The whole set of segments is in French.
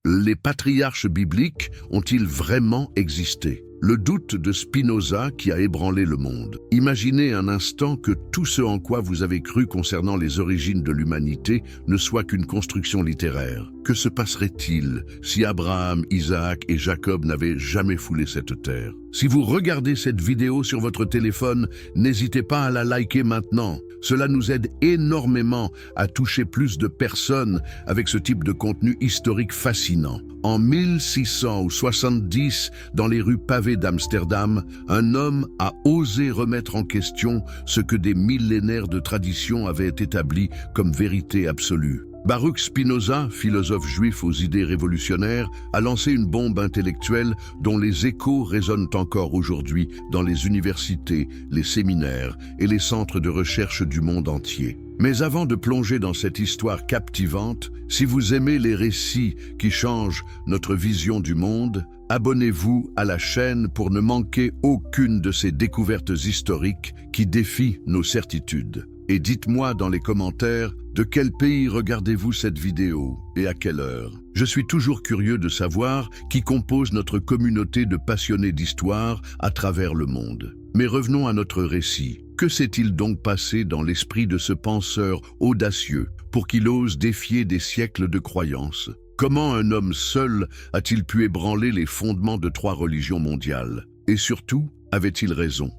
Les patriarches bibliques ont-ils vraiment existé? Le doute de Spinoza qui a ébranlé le monde. Imaginez un instant que tout ce en quoi vous avez cru concernant les origines de l'humanité ne soit qu'une construction littéraire. Que se passerait-il si Abraham, Isaac et Jacob n'avaient jamais foulé cette terre? Si vous regardez cette vidéo sur votre téléphone, n'hésitez pas à la liker maintenant. Cela nous aide énormément à toucher plus de personnes avec ce type de contenu historique fascinant. En 1670, dans les rues pavées d'Amsterdam, un homme a osé remettre en question ce que des millénaires de tradition avaient établi comme vérité absolue. Baruch Spinoza, philosophe juif aux idées révolutionnaires, a lancé une bombe intellectuelle dont les échos résonnent encore aujourd'hui dans les universités, les séminaires et les centres de recherche du monde entier. Mais avant de plonger dans cette histoire captivante, si vous aimez les récits qui changent notre vision du monde, abonnez-vous à la chaîne pour ne manquer aucune de ces découvertes historiques qui défient nos certitudes. Et dites-moi dans les commentaires de quel pays regardez-vous cette vidéo et à quelle heure. Je suis toujours curieux de savoir qui compose notre communauté de passionnés d'histoire à travers le monde. Mais revenons à notre récit. Que s'est-il donc passé dans l'esprit de ce penseur audacieux pour qu'il ose défier des siècles de croyances? Comment un homme seul a-t-il pu ébranler les fondements de 3 religions mondiales? Et surtout, avait-il raison?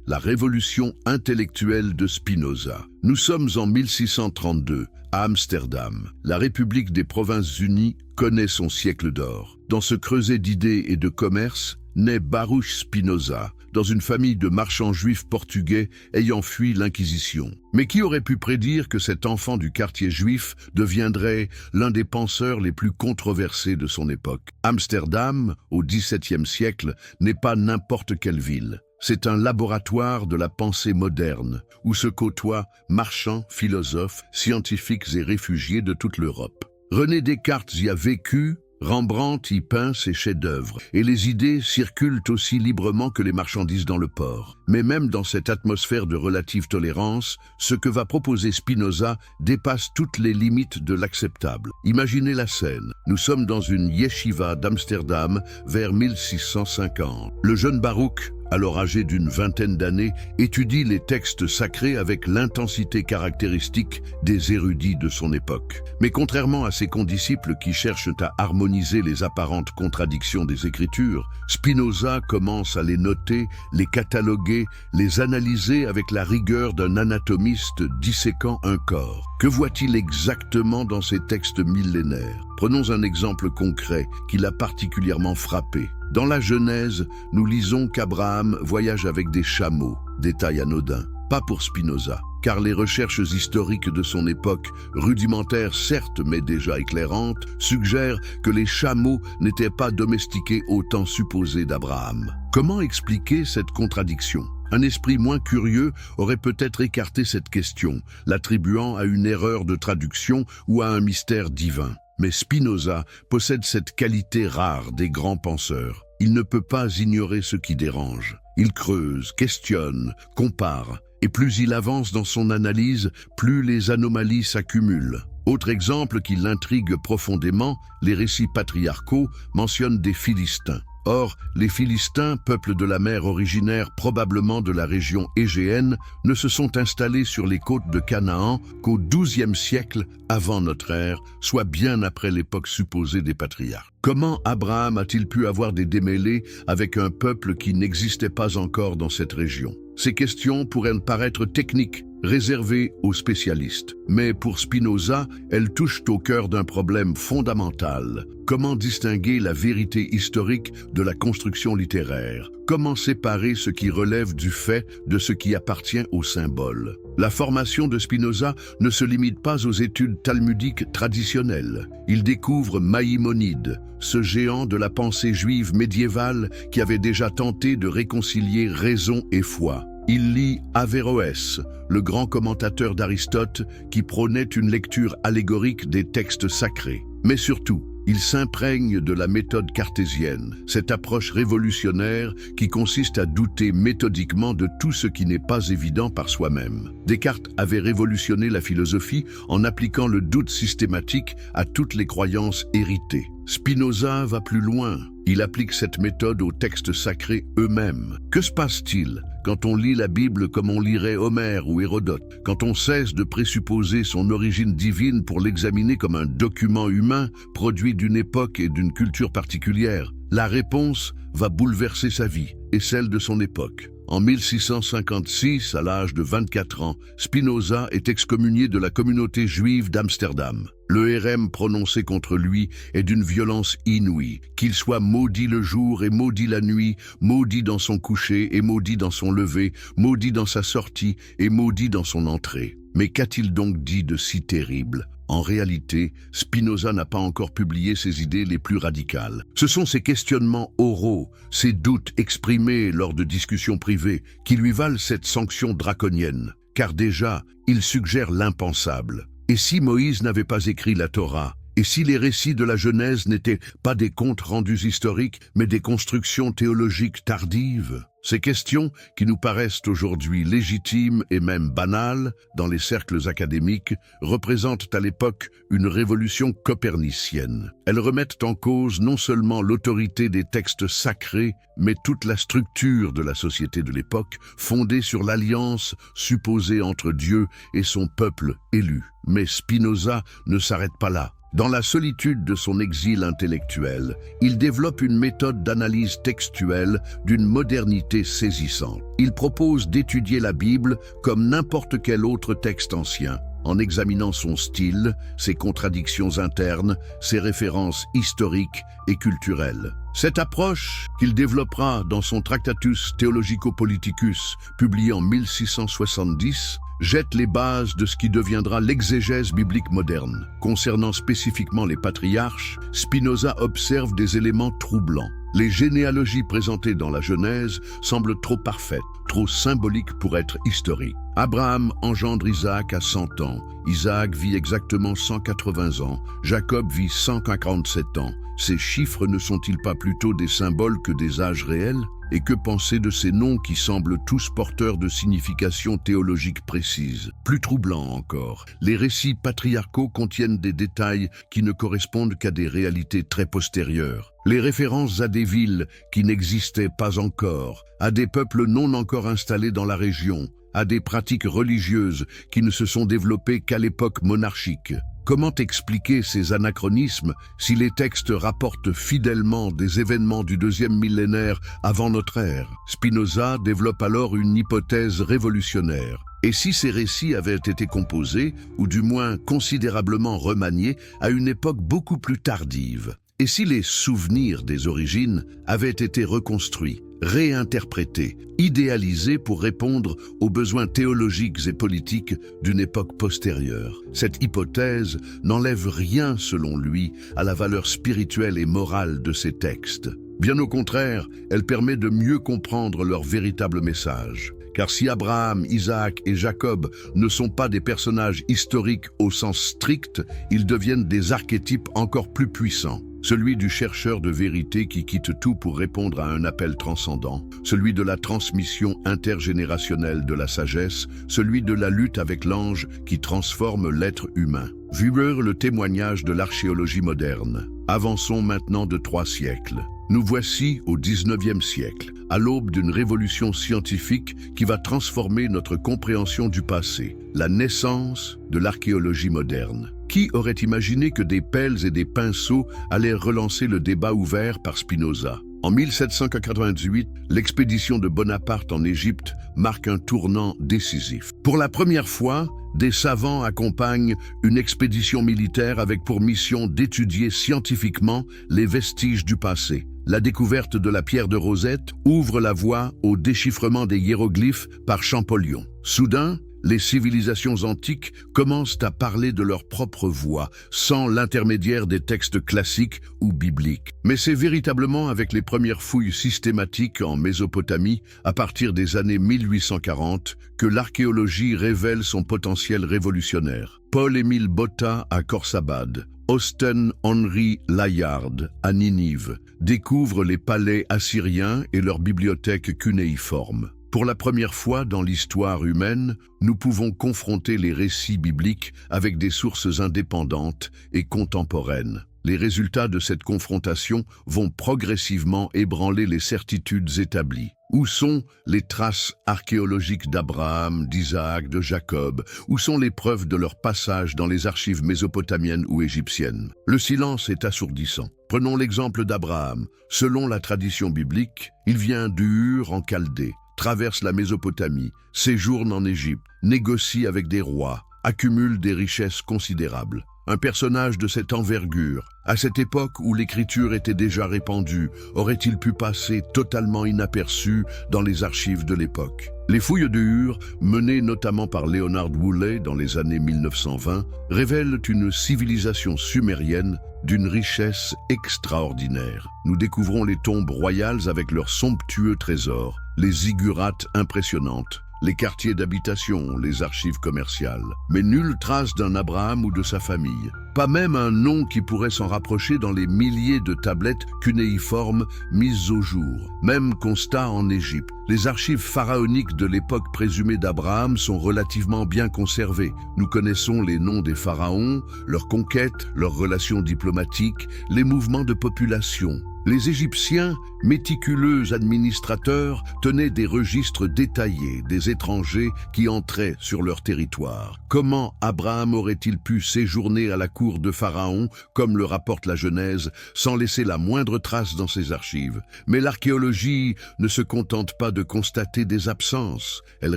La révolution intellectuelle de Spinoza. Nous sommes en 1632, à Amsterdam. La République des Provinces-Unies connaît son siècle d'or. Dans ce creuset d'idées et de commerce, naît Baruch Spinoza, dans une famille de marchands juifs portugais ayant fui l'Inquisition. Mais qui aurait pu prédire que cet enfant du quartier juif deviendrait l'un des penseurs les plus controversés de son époque? Amsterdam, au XVIIe siècle, n'est pas n'importe quelle ville. C'est un laboratoire de la pensée moderne, où se côtoient marchands, philosophes, scientifiques et réfugiés de toute l'Europe. René Descartes y a vécu, Rembrandt y peint ses chefs-d'œuvre, et les idées circulent aussi librement que les marchandises dans le port. Mais même dans cette atmosphère de relative tolérance, ce que va proposer Spinoza dépasse toutes les limites de l'acceptable. Imaginez la scène. Nous sommes dans une yeshiva d'Amsterdam vers 1650. Le jeune Baruch, alors âgé d'une vingtaine d'années, étudie les textes sacrés avec l'intensité caractéristique des érudits de son époque. Mais contrairement à ses condisciples qui cherchent à harmoniser les apparentes contradictions des Écritures, Spinoza commence à les noter, les cataloguer, les analyser avec la rigueur d'un anatomiste disséquant un corps. Que voit-il exactement dans ces textes millénaires? Prenons un exemple concret qui l'a particulièrement frappé. Dans la Genèse, nous lisons qu'Abraham voyage avec des chameaux, détail anodin. Pas pour Spinoza, car les recherches historiques de son époque, rudimentaires certes mais déjà éclairantes, suggèrent que les chameaux n'étaient pas domestiqués au temps supposé d'Abraham. Comment expliquer cette contradiction? Un esprit moins curieux aurait peut-être écarté cette question, l'attribuant à une erreur de traduction ou à un mystère divin. Mais Spinoza possède cette qualité rare des grands penseurs. Il ne peut pas ignorer ce qui dérange. Il creuse, questionne, compare, et plus il avance dans son analyse, plus les anomalies s'accumulent. Autre exemple qui l'intrigue profondément, les récits patriarcaux mentionnent des Philistins. Or, les Philistins, peuple de la mer originaire probablement de la région égéenne, ne se sont installés sur les côtes de Canaan qu'au XIIe siècle avant notre ère, soit bien après l'époque supposée des patriarches. Comment Abraham a-t-il pu avoir des démêlés avec un peuple qui n'existait pas encore dans cette région? Ces questions pourraient paraître techniques, réservées aux spécialistes. Mais pour Spinoza, elles touchent au cœur d'un problème fondamental. Comment distinguer la vérité historique de la construction littéraire? Comment séparer ce qui relève du fait de ce qui appartient au symbole? La formation de Spinoza ne se limite pas aux études talmudiques traditionnelles. Il découvre Maïmonide, ce géant de la pensée juive médiévale qui avait déjà tenté de réconcilier raison et foi. Il lit Averroès, le grand commentateur d'Aristote qui prônait une lecture allégorique des textes sacrés. Mais surtout, Il s'imprègne de la méthode cartésienne, cette approche révolutionnaire qui consiste à douter méthodiquement de tout ce qui n'est pas évident par soi-même. Descartes avait révolutionné la philosophie en appliquant le doute systématique à toutes les croyances héritées. Spinoza va plus loin. Il applique cette méthode aux textes sacrés eux-mêmes. Que se passe-t-il quand on lit la Bible comme on lirait Homère ou Hérodote, quand on cesse de présupposer son origine divine pour l'examiner comme un document humain produit d'une époque et d'une culture particulière? La réponse va bouleverser sa vie et celle de son époque. En 1656, à l'âge de 24 ans, Spinoza est excommunié de la communauté juive d'Amsterdam. Le RM prononcé contre lui est d'une violence inouïe, qu'il soit maudit le jour et maudit la nuit, maudit dans son coucher et maudit dans son lever, maudit dans sa sortie et maudit dans son entrée. Mais qu'a-t-il donc dit de si terrible ? En réalité, Spinoza n'a pas encore publié ses idées les plus radicales. Ce sont ses questionnements oraux, ses doutes exprimés lors de discussions privées, qui lui valent cette sanction draconienne. Car déjà, il suggère l'impensable. Et si Moïse n'avait pas écrit la Torah ? Et si les récits de la Genèse n'étaient pas des contes rendus historiques, mais des constructions théologiques tardives? Ces questions, qui nous paraissent aujourd'hui légitimes et même banales dans les cercles académiques, représentent à l'époque une révolution copernicienne. Elles remettent en cause non seulement l'autorité des textes sacrés, mais toute la structure de la société de l'époque, fondée sur l'alliance supposée entre Dieu et son peuple élu. Mais Spinoza ne s'arrête pas là. Dans la solitude de son exil intellectuel, il développe une méthode d'analyse textuelle d'une modernité saisissante. Il propose d'étudier la Bible comme n'importe quel autre texte ancien, en examinant son style, ses contradictions internes, ses références historiques et culturelles. Cette approche, qu'il développera dans son Tractatus Theologico-Politicus, publié en 1670, jette les bases de ce qui deviendra l'exégèse biblique moderne. Concernant spécifiquement les patriarches, Spinoza observe des éléments troublants. Les généalogies présentées dans la Genèse semblent trop parfaites, trop symboliques pour être historiques. Abraham engendre Isaac à 100 ans, Isaac vit exactement 180 ans, Jacob vit 147 ans. Ces chiffres ne sont-ils pas plutôt des symboles que des âges réels ? Et que penser de ces noms qui semblent tous porteurs de significations théologiques précises? Plus troublant encore, les récits patriarcaux contiennent des détails qui ne correspondent qu'à des réalités très postérieures. Les références à des villes qui n'existaient pas encore, à des peuples non encore installés dans la région, à des pratiques religieuses qui ne se sont développées qu'à l'époque monarchique. Comment expliquer ces anachronismes si les textes rapportent fidèlement des événements du deuxième millénaire avant notre ère? Spinoza développe alors une hypothèse révolutionnaire. Et si ces récits avaient été composés, ou du moins considérablement remaniés, à une époque beaucoup plus tardive? Et si les souvenirs des origines avaient été reconstruits, réinterprétés, idéalisés pour répondre aux besoins théologiques et politiques d'une époque postérieure? Cette hypothèse n'enlève rien, selon lui, à la valeur spirituelle et morale de ces textes. Bien au contraire, elle permet de mieux comprendre leur véritable message. Car si Abraham, Isaac et Jacob ne sont pas des personnages historiques au sens strict, ils deviennent des archétypes encore plus puissants. Celui du chercheur de vérité qui quitte tout pour répondre à un appel transcendant, celui de la transmission intergénérationnelle de la sagesse, celui de la lutte avec l'ange qui transforme l'être humain. Vuer le témoignage de l'archéologie moderne. Avançons maintenant de 3 siècles. Nous voici au 19e siècle, à l'aube d'une révolution scientifique qui va transformer notre compréhension du passé, la naissance de l'archéologie moderne. Qui aurait imaginé que des pelles et des pinceaux allaient relancer le débat ouvert par Spinoza? En 1798, l'expédition de Bonaparte en Égypte marque un tournant décisif. Pour la première fois, des savants accompagnent une expédition militaire avec pour mission d'étudier scientifiquement les vestiges du passé. La découverte de la pierre de Rosette ouvre la voie au déchiffrement des hiéroglyphes par Champollion. Soudain, les civilisations antiques commencent à parler de leur propre voix, sans l'intermédiaire des textes classiques ou bibliques. Mais c'est véritablement avec les premières fouilles systématiques en Mésopotamie, à partir des années 1840, que l'archéologie révèle son potentiel révolutionnaire. Paul-Émile Botta à Khorsabad, Austen Henry Layard, à Ninive, découvre les palais assyriens et leurs bibliothèques cunéiformes. Pour la première fois dans l'histoire humaine, nous pouvons confronter les récits bibliques avec des sources indépendantes et contemporaines. Les résultats de cette confrontation vont progressivement ébranler les certitudes établies. Où sont les traces archéologiques d'Abraham, d'Isaac, de Jacob? Où sont les preuves de leur passage dans les archives mésopotamiennes ou égyptiennes? Le silence est assourdissant. Prenons l'exemple d'Abraham. Selon la tradition biblique, il vient d'Ur en Chaldée, traverse la Mésopotamie, séjourne en Égypte, négocie avec des rois, accumule des richesses considérables. Un personnage de cette envergure, à cette époque où l'écriture était déjà répandue, aurait-il pu passer totalement inaperçu dans les archives de l'époque? Les fouilles de Ur, menées notamment par Leonard Woolley dans les années 1920, révèlent une civilisation sumérienne d'une richesse extraordinaire. Nous découvrons les tombes royales avec leurs somptueux trésors, les ziggurats impressionnantes, les quartiers d'habitation, les archives commerciales. Mais nulle trace d'un Abraham ou de sa famille. Pas même un nom qui pourrait s'en rapprocher dans les milliers de tablettes cunéiformes mises au jour. Même constat en Égypte. Les archives pharaoniques de l'époque présumée d'Abraham sont relativement bien conservées. Nous connaissons les noms des pharaons, leurs conquêtes, leurs relations diplomatiques, les mouvements de population. Les Égyptiens, méticuleux administrateurs, tenaient des registres détaillés des étrangers qui entraient sur leur territoire. Comment Abraham aurait-il pu séjourner à la cour de Pharaon, comme le rapporte la Genèse, sans laisser la moindre trace dans ses archives? Mais l'archéologie ne se contente pas de constater des absences, elle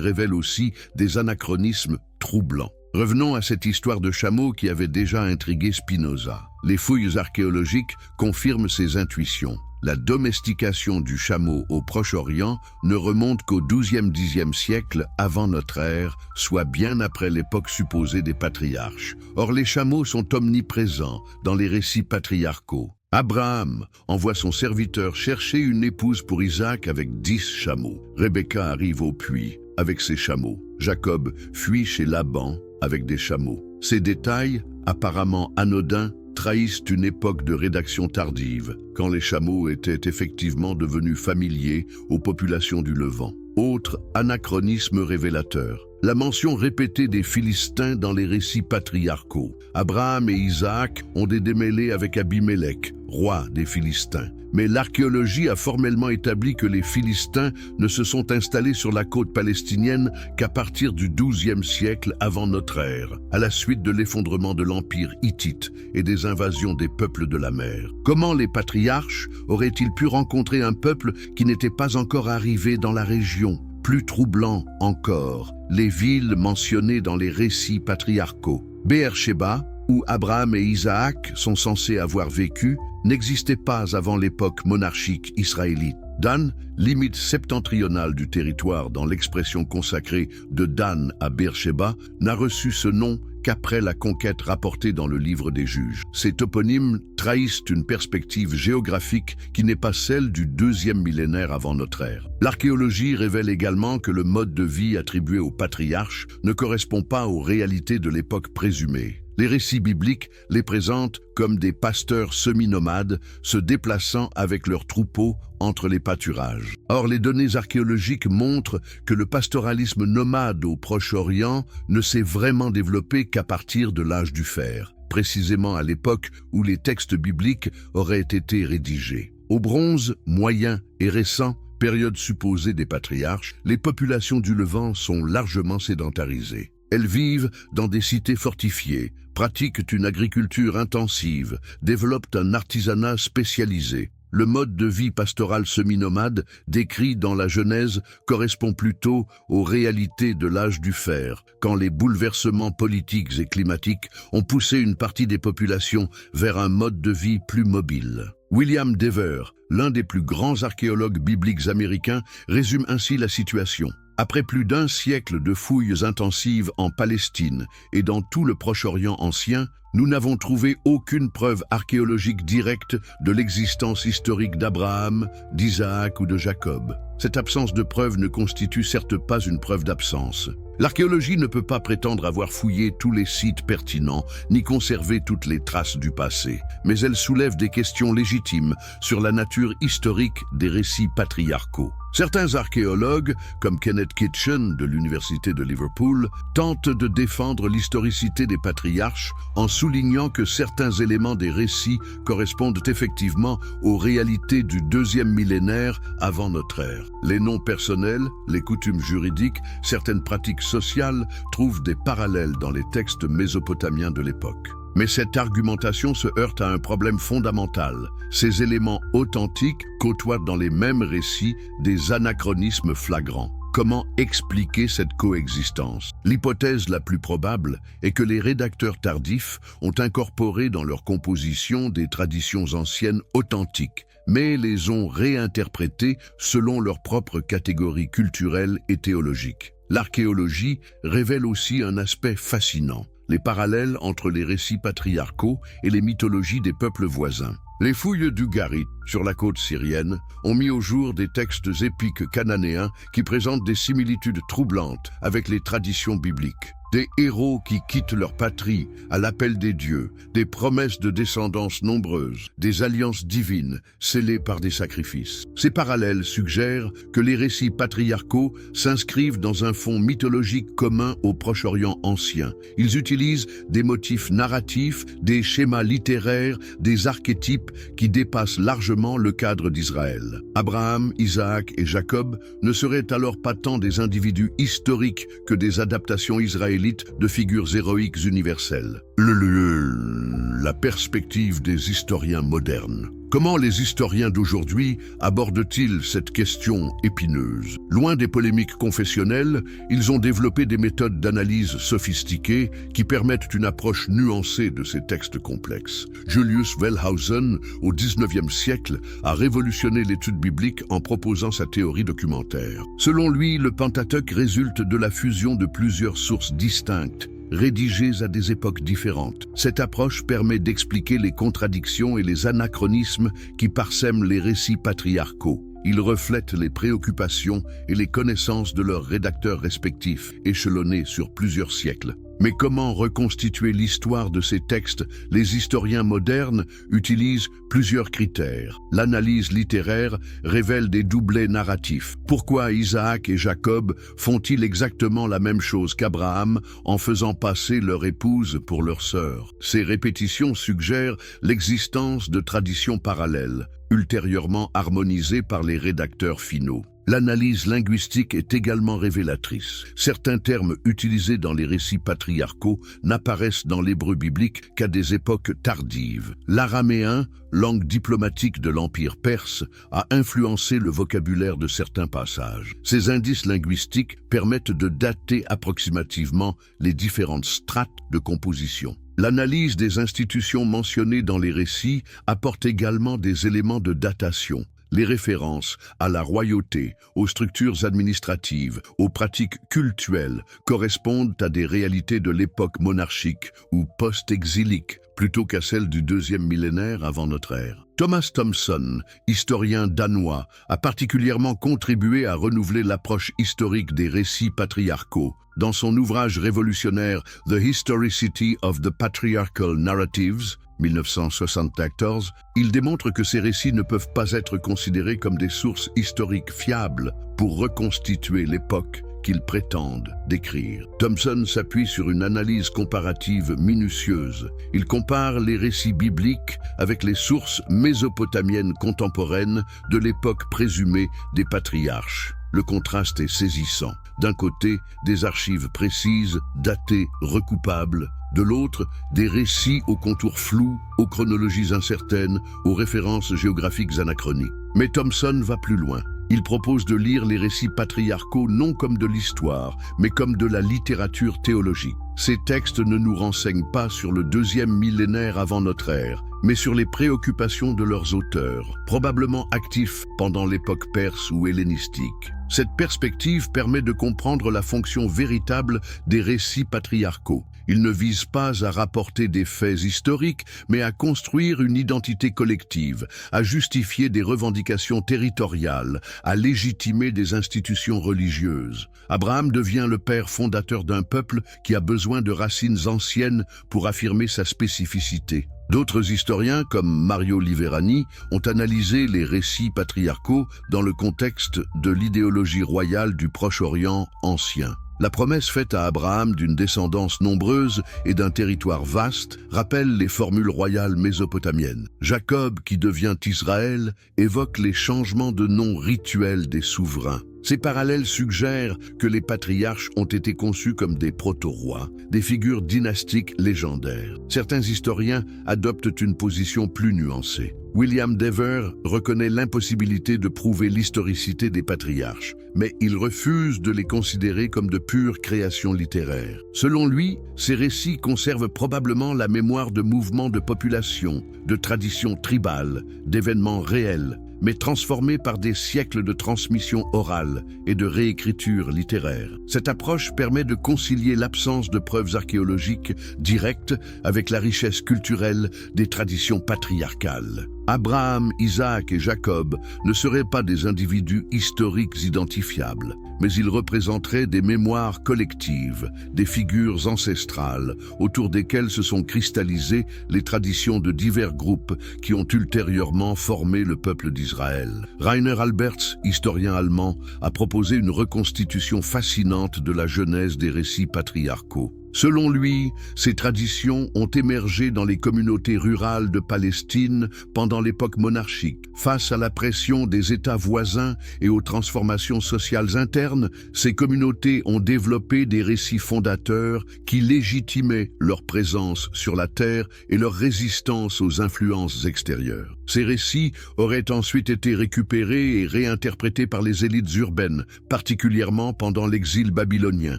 révèle aussi des anachronismes troublants. Revenons à cette histoire de chameau qui avait déjà intrigué Spinoza. Les fouilles archéologiques confirment ses intuitions. La domestication du chameau au Proche-Orient ne remonte qu'au XIIe-Xe siècle avant notre ère, soit bien après l'époque supposée des patriarches. Or, les chameaux sont omniprésents dans les récits patriarcaux. Abraham envoie son serviteur chercher une épouse pour Isaac avec 10 chameaux. Rebecca arrive au puits avec ses chameaux. Jacob fuit chez Laban avec des chameaux. Ces détails, apparemment anodins, trahissent une époque de rédaction tardive, quand les chameaux étaient effectivement devenus familiers aux populations du Levant. Autre anachronisme révélateur, la mention répétée des Philistins dans les récits patriarcaux. Abraham et Isaac ont des démêlés avec Abimélec, roi des Philistins. Mais l'archéologie a formellement établi que les Philistins ne se sont installés sur la côte palestinienne qu'à partir du XIIe siècle avant notre ère, à la suite de l'effondrement de l'Empire hittite et des invasions des peuples de la mer. Comment les patriarches auraient-ils pu rencontrer un peuple qui n'était pas encore arrivé dans la région? Plus troublant encore, les villes mentionnées dans les récits patriarcaux. Beersheba, où Abraham et Isaac sont censés avoir vécu, n'existait pas avant l'époque monarchique israélite. Dan, limite septentrionale du territoire dans l'expression consacrée de Dan à Beersheba, n'a reçu ce nom qu'après la conquête rapportée dans le livre des Juges. Ces toponymes trahissent une perspective géographique qui n'est pas celle du deuxième millénaire avant notre ère. L'archéologie révèle également que le mode de vie attribué aux patriarches ne correspond pas aux réalités de l'époque présumée. Les récits bibliques les présentent comme des pasteurs semi-nomades se déplaçant avec leurs troupeaux entre les pâturages. Or, les données archéologiques montrent que le pastoralisme nomade au Proche-Orient ne s'est vraiment développé qu'à partir de l'âge du fer, précisément à l'époque où les textes bibliques auraient été rédigés. Au Bronze moyen et récent, période supposée des patriarches, les populations du Levant sont largement sédentarisées. Elles vivent dans des cités fortifiées, pratiquent une agriculture intensive, développent un artisanat spécialisé. Le mode de vie pastoral semi-nomade, décrit dans la Genèse, correspond plutôt aux réalités de l'âge du fer, quand les bouleversements politiques et climatiques ont poussé une partie des populations vers un mode de vie plus mobile. William Dever, l'un des plus grands archéologues bibliques américains, résume ainsi la situation. Après plus d'un siècle de fouilles intensives en Palestine et dans tout le Proche-Orient ancien, Nous n'avons trouvé aucune preuve archéologique directe de l'existence historique d'Abraham, d'Isaac ou de Jacob. Cette absence de preuve ne constitue certes pas une preuve d'absence. L'archéologie ne peut pas prétendre avoir fouillé tous les sites pertinents, ni conservé toutes les traces du passé, mais elle soulève des questions légitimes sur la nature historique des récits patriarcaux. Certains archéologues, comme Kenneth Kitchen de l'Université de Liverpool, tentent de défendre l'historicité des patriarches en soulignant que certains éléments des récits correspondent effectivement aux réalités du deuxième millénaire avant notre ère. Les noms personnels, les coutumes juridiques, certaines pratiques sociales trouvent des parallèles dans les textes mésopotamiens de l'époque. Mais cette argumentation se heurte à un problème fondamental. Ces éléments authentiques côtoient dans les mêmes récits des anachronismes flagrants. Comment expliquer cette coexistence? L'hypothèse la plus probable est que les rédacteurs tardifs ont incorporé dans leur composition des traditions anciennes authentiques, mais les ont réinterprétées selon leurs propres catégories culturelles et théologiques. L'archéologie révèle aussi un aspect fascinant: les parallèles entre les récits patriarcaux et les mythologies des peuples voisins. Les fouilles d'Ugarit, sur la côte syrienne, ont mis au jour des textes épiques cananéens qui présentent des similitudes troublantes avec les traditions bibliques. Des héros qui quittent leur patrie à l'appel des dieux, des promesses de descendance nombreuses, des alliances divines scellées par des sacrifices. Ces parallèles suggèrent que les récits patriarcaux s'inscrivent dans un fond mythologique commun au Proche-Orient ancien. Ils utilisent des motifs narratifs, des schémas littéraires, des archétypes qui dépassent largement le cadre d'Israël. Abraham, Isaac et Jacob ne seraient alors pas tant des individus historiques que des adaptations israélites de figures héroïques universelles. La perspective des historiens modernes. Comment les historiens d'aujourd'hui abordent-ils cette question épineuse? Loin des polémiques confessionnelles, ils ont développé des méthodes d'analyse sophistiquées qui permettent une approche nuancée de ces textes complexes. Julius Wellhausen, au XIXe siècle, a révolutionné l'étude biblique en proposant sa théorie documentaire. Selon lui, le Pentateuque résulte de la fusion de plusieurs sources distinctes, rédigées à des époques différentes. Cette approche permet d'expliquer les contradictions et les anachronismes qui parsèment les récits patriarcaux. Ils reflètent les préoccupations et les connaissances de leurs rédacteurs respectifs, échelonnés sur plusieurs siècles. Mais comment reconstituer l'histoire de ces textes? Les historiens modernes utilisent plusieurs critères. L'analyse littéraire révèle des doublets narratifs. Pourquoi Isaac et Jacob font-ils exactement la même chose qu'Abraham en faisant passer leur épouse pour leur sœur? Ces répétitions suggèrent l'existence de traditions parallèles, ultérieurement harmonisées par les rédacteurs finaux. L'analyse linguistique est également révélatrice. Certains termes utilisés dans les récits patriarcaux n'apparaissent dans l'hébreu biblique qu'à des époques tardives. L'araméen, langue diplomatique de l'Empire perse, a influencé le vocabulaire de certains passages. Ces indices linguistiques permettent de dater approximativement les différentes strates de composition. L'analyse des institutions mentionnées dans les récits apporte également des éléments de datation. Les références à la royauté, aux structures administratives, aux pratiques cultuelles correspondent à des réalités de l'époque monarchique ou post-exilique, plutôt qu'à celles du deuxième millénaire avant notre ère. Thomas Thomson, historien danois, a particulièrement contribué à renouveler l'approche historique des récits patriarcaux. Dans son ouvrage révolutionnaire « The Historicity of the Patriarchal Narratives », 1974, il démontre que ces récits ne peuvent pas être considérés comme des sources historiques fiables pour reconstituer l'époque qu'ils prétendent décrire. Thomson s'appuie sur une analyse comparative minutieuse. Il compare les récits bibliques avec les sources mésopotamiennes contemporaines de l'époque présumée des patriarches. Le contraste est saisissant. D'un côté, des archives précises, datées, recoupables. De l'autre, des récits aux contours flous, aux chronologies incertaines, aux références géographiques anachroniques. Mais Thomson va plus loin. Il propose de lire les récits patriarcaux non comme de l'histoire, mais comme de la littérature théologique. Ces textes ne nous renseignent pas sur le deuxième millénaire avant notre ère, mais sur les préoccupations de leurs auteurs, probablement actifs pendant l'époque perse ou hellénistique. Cette perspective permet de comprendre la fonction véritable des récits patriarcaux. Il ne vise pas à rapporter des faits historiques, mais à construire une identité collective, à justifier des revendications territoriales, à légitimer des institutions religieuses. Abraham devient le père fondateur d'un peuple qui a besoin de racines anciennes pour affirmer sa spécificité. D'autres historiens, comme Mario Liverani, ont analysé les récits patriarcaux dans le contexte de l'idéologie royale du Proche-Orient ancien. La promesse faite à Abraham d'une descendance nombreuse et d'un territoire vaste rappelle les formules royales mésopotamiennes. Jacob, qui devient Israël, évoque les changements de nom rituels des souverains. Ces parallèles suggèrent que les patriarches ont été conçus comme des proto-rois, des figures dynastiques légendaires. Certains historiens adoptent une position plus nuancée. William Dever reconnaît l'impossibilité de prouver l'historicité des patriarches, mais il refuse de les considérer comme de pures créations littéraires. Selon lui, ces récits conservent probablement la mémoire de mouvements de population, de traditions tribales, d'événements réels, mais transformés par des siècles de transmission orale et de réécriture littéraire. Cette approche permet de concilier l'absence de preuves archéologiques directes avec la richesse culturelle des traditions patriarcales. Abraham, Isaac et Jacob ne seraient pas des individus historiques identifiables, mais ils représenteraient des mémoires collectives, des figures ancestrales, autour desquelles se sont cristallisées les traditions de divers groupes qui ont ultérieurement formé le peuple d'Israël. Rainer Alberts, historien allemand, a proposé une reconstitution fascinante de la genèse des récits patriarcaux. Selon lui, ces traditions ont émergé dans les communautés rurales de Palestine pendant l'époque monarchique. Face à la pression des États voisins et aux transformations sociales internes, ces communautés ont développé des récits fondateurs qui légitimaient leur présence sur la terre et leur résistance aux influences extérieures. Ces récits auraient ensuite été récupérés et réinterprétés par les élites urbaines, particulièrement pendant l'exil babylonien.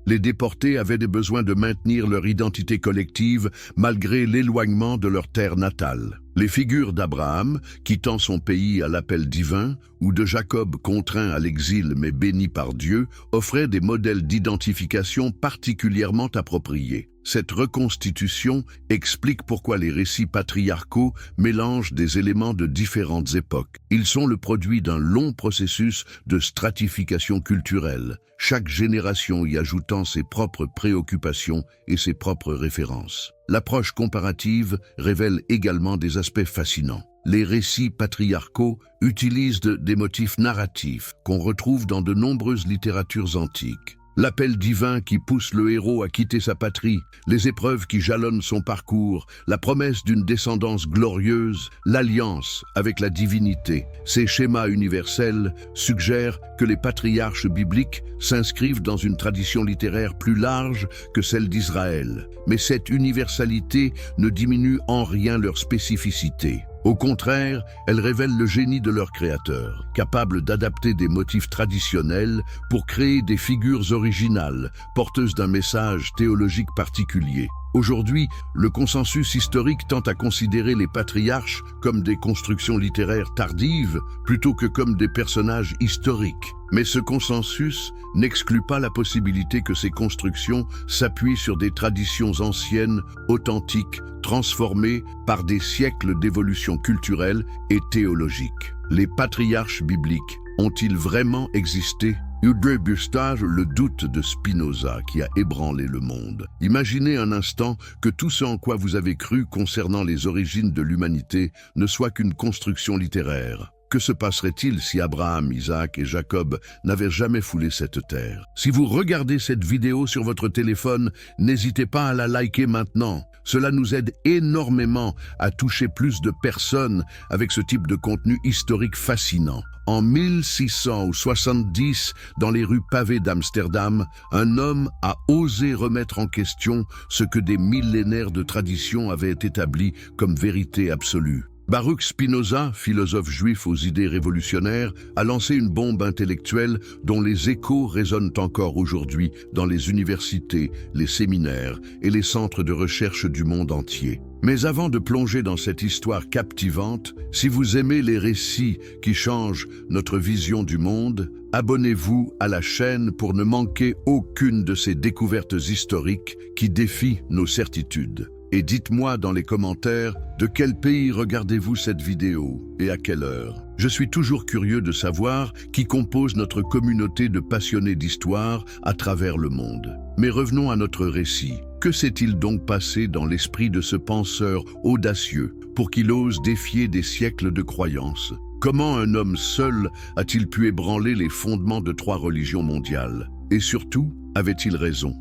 Les déportés avaient des besoins de maintenir leur identité collective malgré l'éloignement de leur terre natale. Les figures d'Abraham, quittant son pays à l'appel divin, ou de Jacob contraint à l'exil mais béni par Dieu, offraient des modèles d'identification particulièrement appropriés. Cette reconstitution explique pourquoi les récits patriarcaux mélangent des éléments de différentes époques. Ils sont le produit d'un long processus de stratification culturelle, chaque génération y ajoutant ses propres préoccupations et ses propres références. L'approche comparative révèle également des aspects fascinants. Les récits patriarcaux utilisent des motifs narratifs qu'on retrouve dans de nombreuses littératures antiques. L'appel divin qui pousse le héros à quitter sa patrie, les épreuves qui jalonnent son parcours, la promesse d'une descendance glorieuse, l'alliance avec la divinité. Ces schémas universels suggèrent que les patriarches bibliques s'inscrivent dans une tradition littéraire plus large que celle d'Israël. Mais cette universalité ne diminue en rien leur spécificité. Au contraire, elle révèle le génie de leur créateur, capable d'adapter des motifs traditionnels pour créer des figures originales, porteuses d'un message théologique particulier. Aujourd'hui, le consensus historique tend à considérer les patriarches comme des constructions littéraires tardives plutôt que comme des personnages historiques. Mais ce consensus n'exclut pas la possibilité que ces constructions s'appuient sur des traditions anciennes, authentiques, transformées par des siècles d'évolution culturelle et théologique. Les patriarches bibliques ont-ils vraiment existé? Eudrebustage, le doute de Spinoza qui a ébranlé le monde. Imaginez un instant que tout ce en quoi vous avez cru concernant les origines de l'humanité ne soit qu'une construction littéraire. Que se passerait-il si Abraham, Isaac et Jacob n'avaient jamais foulé cette terre? Si vous regardez cette vidéo sur votre téléphone, n'hésitez pas à la liker maintenant. Cela nous aide énormément à toucher plus de personnes avec ce type de contenu historique fascinant. En 1670, dans les rues pavées d'Amsterdam, un homme a osé remettre en question ce que des millénaires de tradition avaient établi comme vérité absolue. Baruch Spinoza, philosophe juif aux idées révolutionnaires, a lancé une bombe intellectuelle dont les échos résonnent encore aujourd'hui dans les universités, les séminaires et les centres de recherche du monde entier. Mais avant de plonger dans cette histoire captivante, si vous aimez les récits qui changent notre vision du monde, abonnez-vous à la chaîne pour ne manquer aucune de ces découvertes historiques qui défient nos certitudes. Et dites-moi dans les commentaires de quel pays regardez-vous cette vidéo et à quelle heure. Je suis toujours curieux de savoir qui compose notre communauté de passionnés d'histoire à travers le monde. Mais revenons à notre récit. Que s'est-il donc passé dans l'esprit de ce penseur audacieux pour qu'il ose défier des siècles de croyances? Comment un homme seul a-t-il pu ébranler les fondements de 3 religions mondiales? Et surtout, avait-il raison?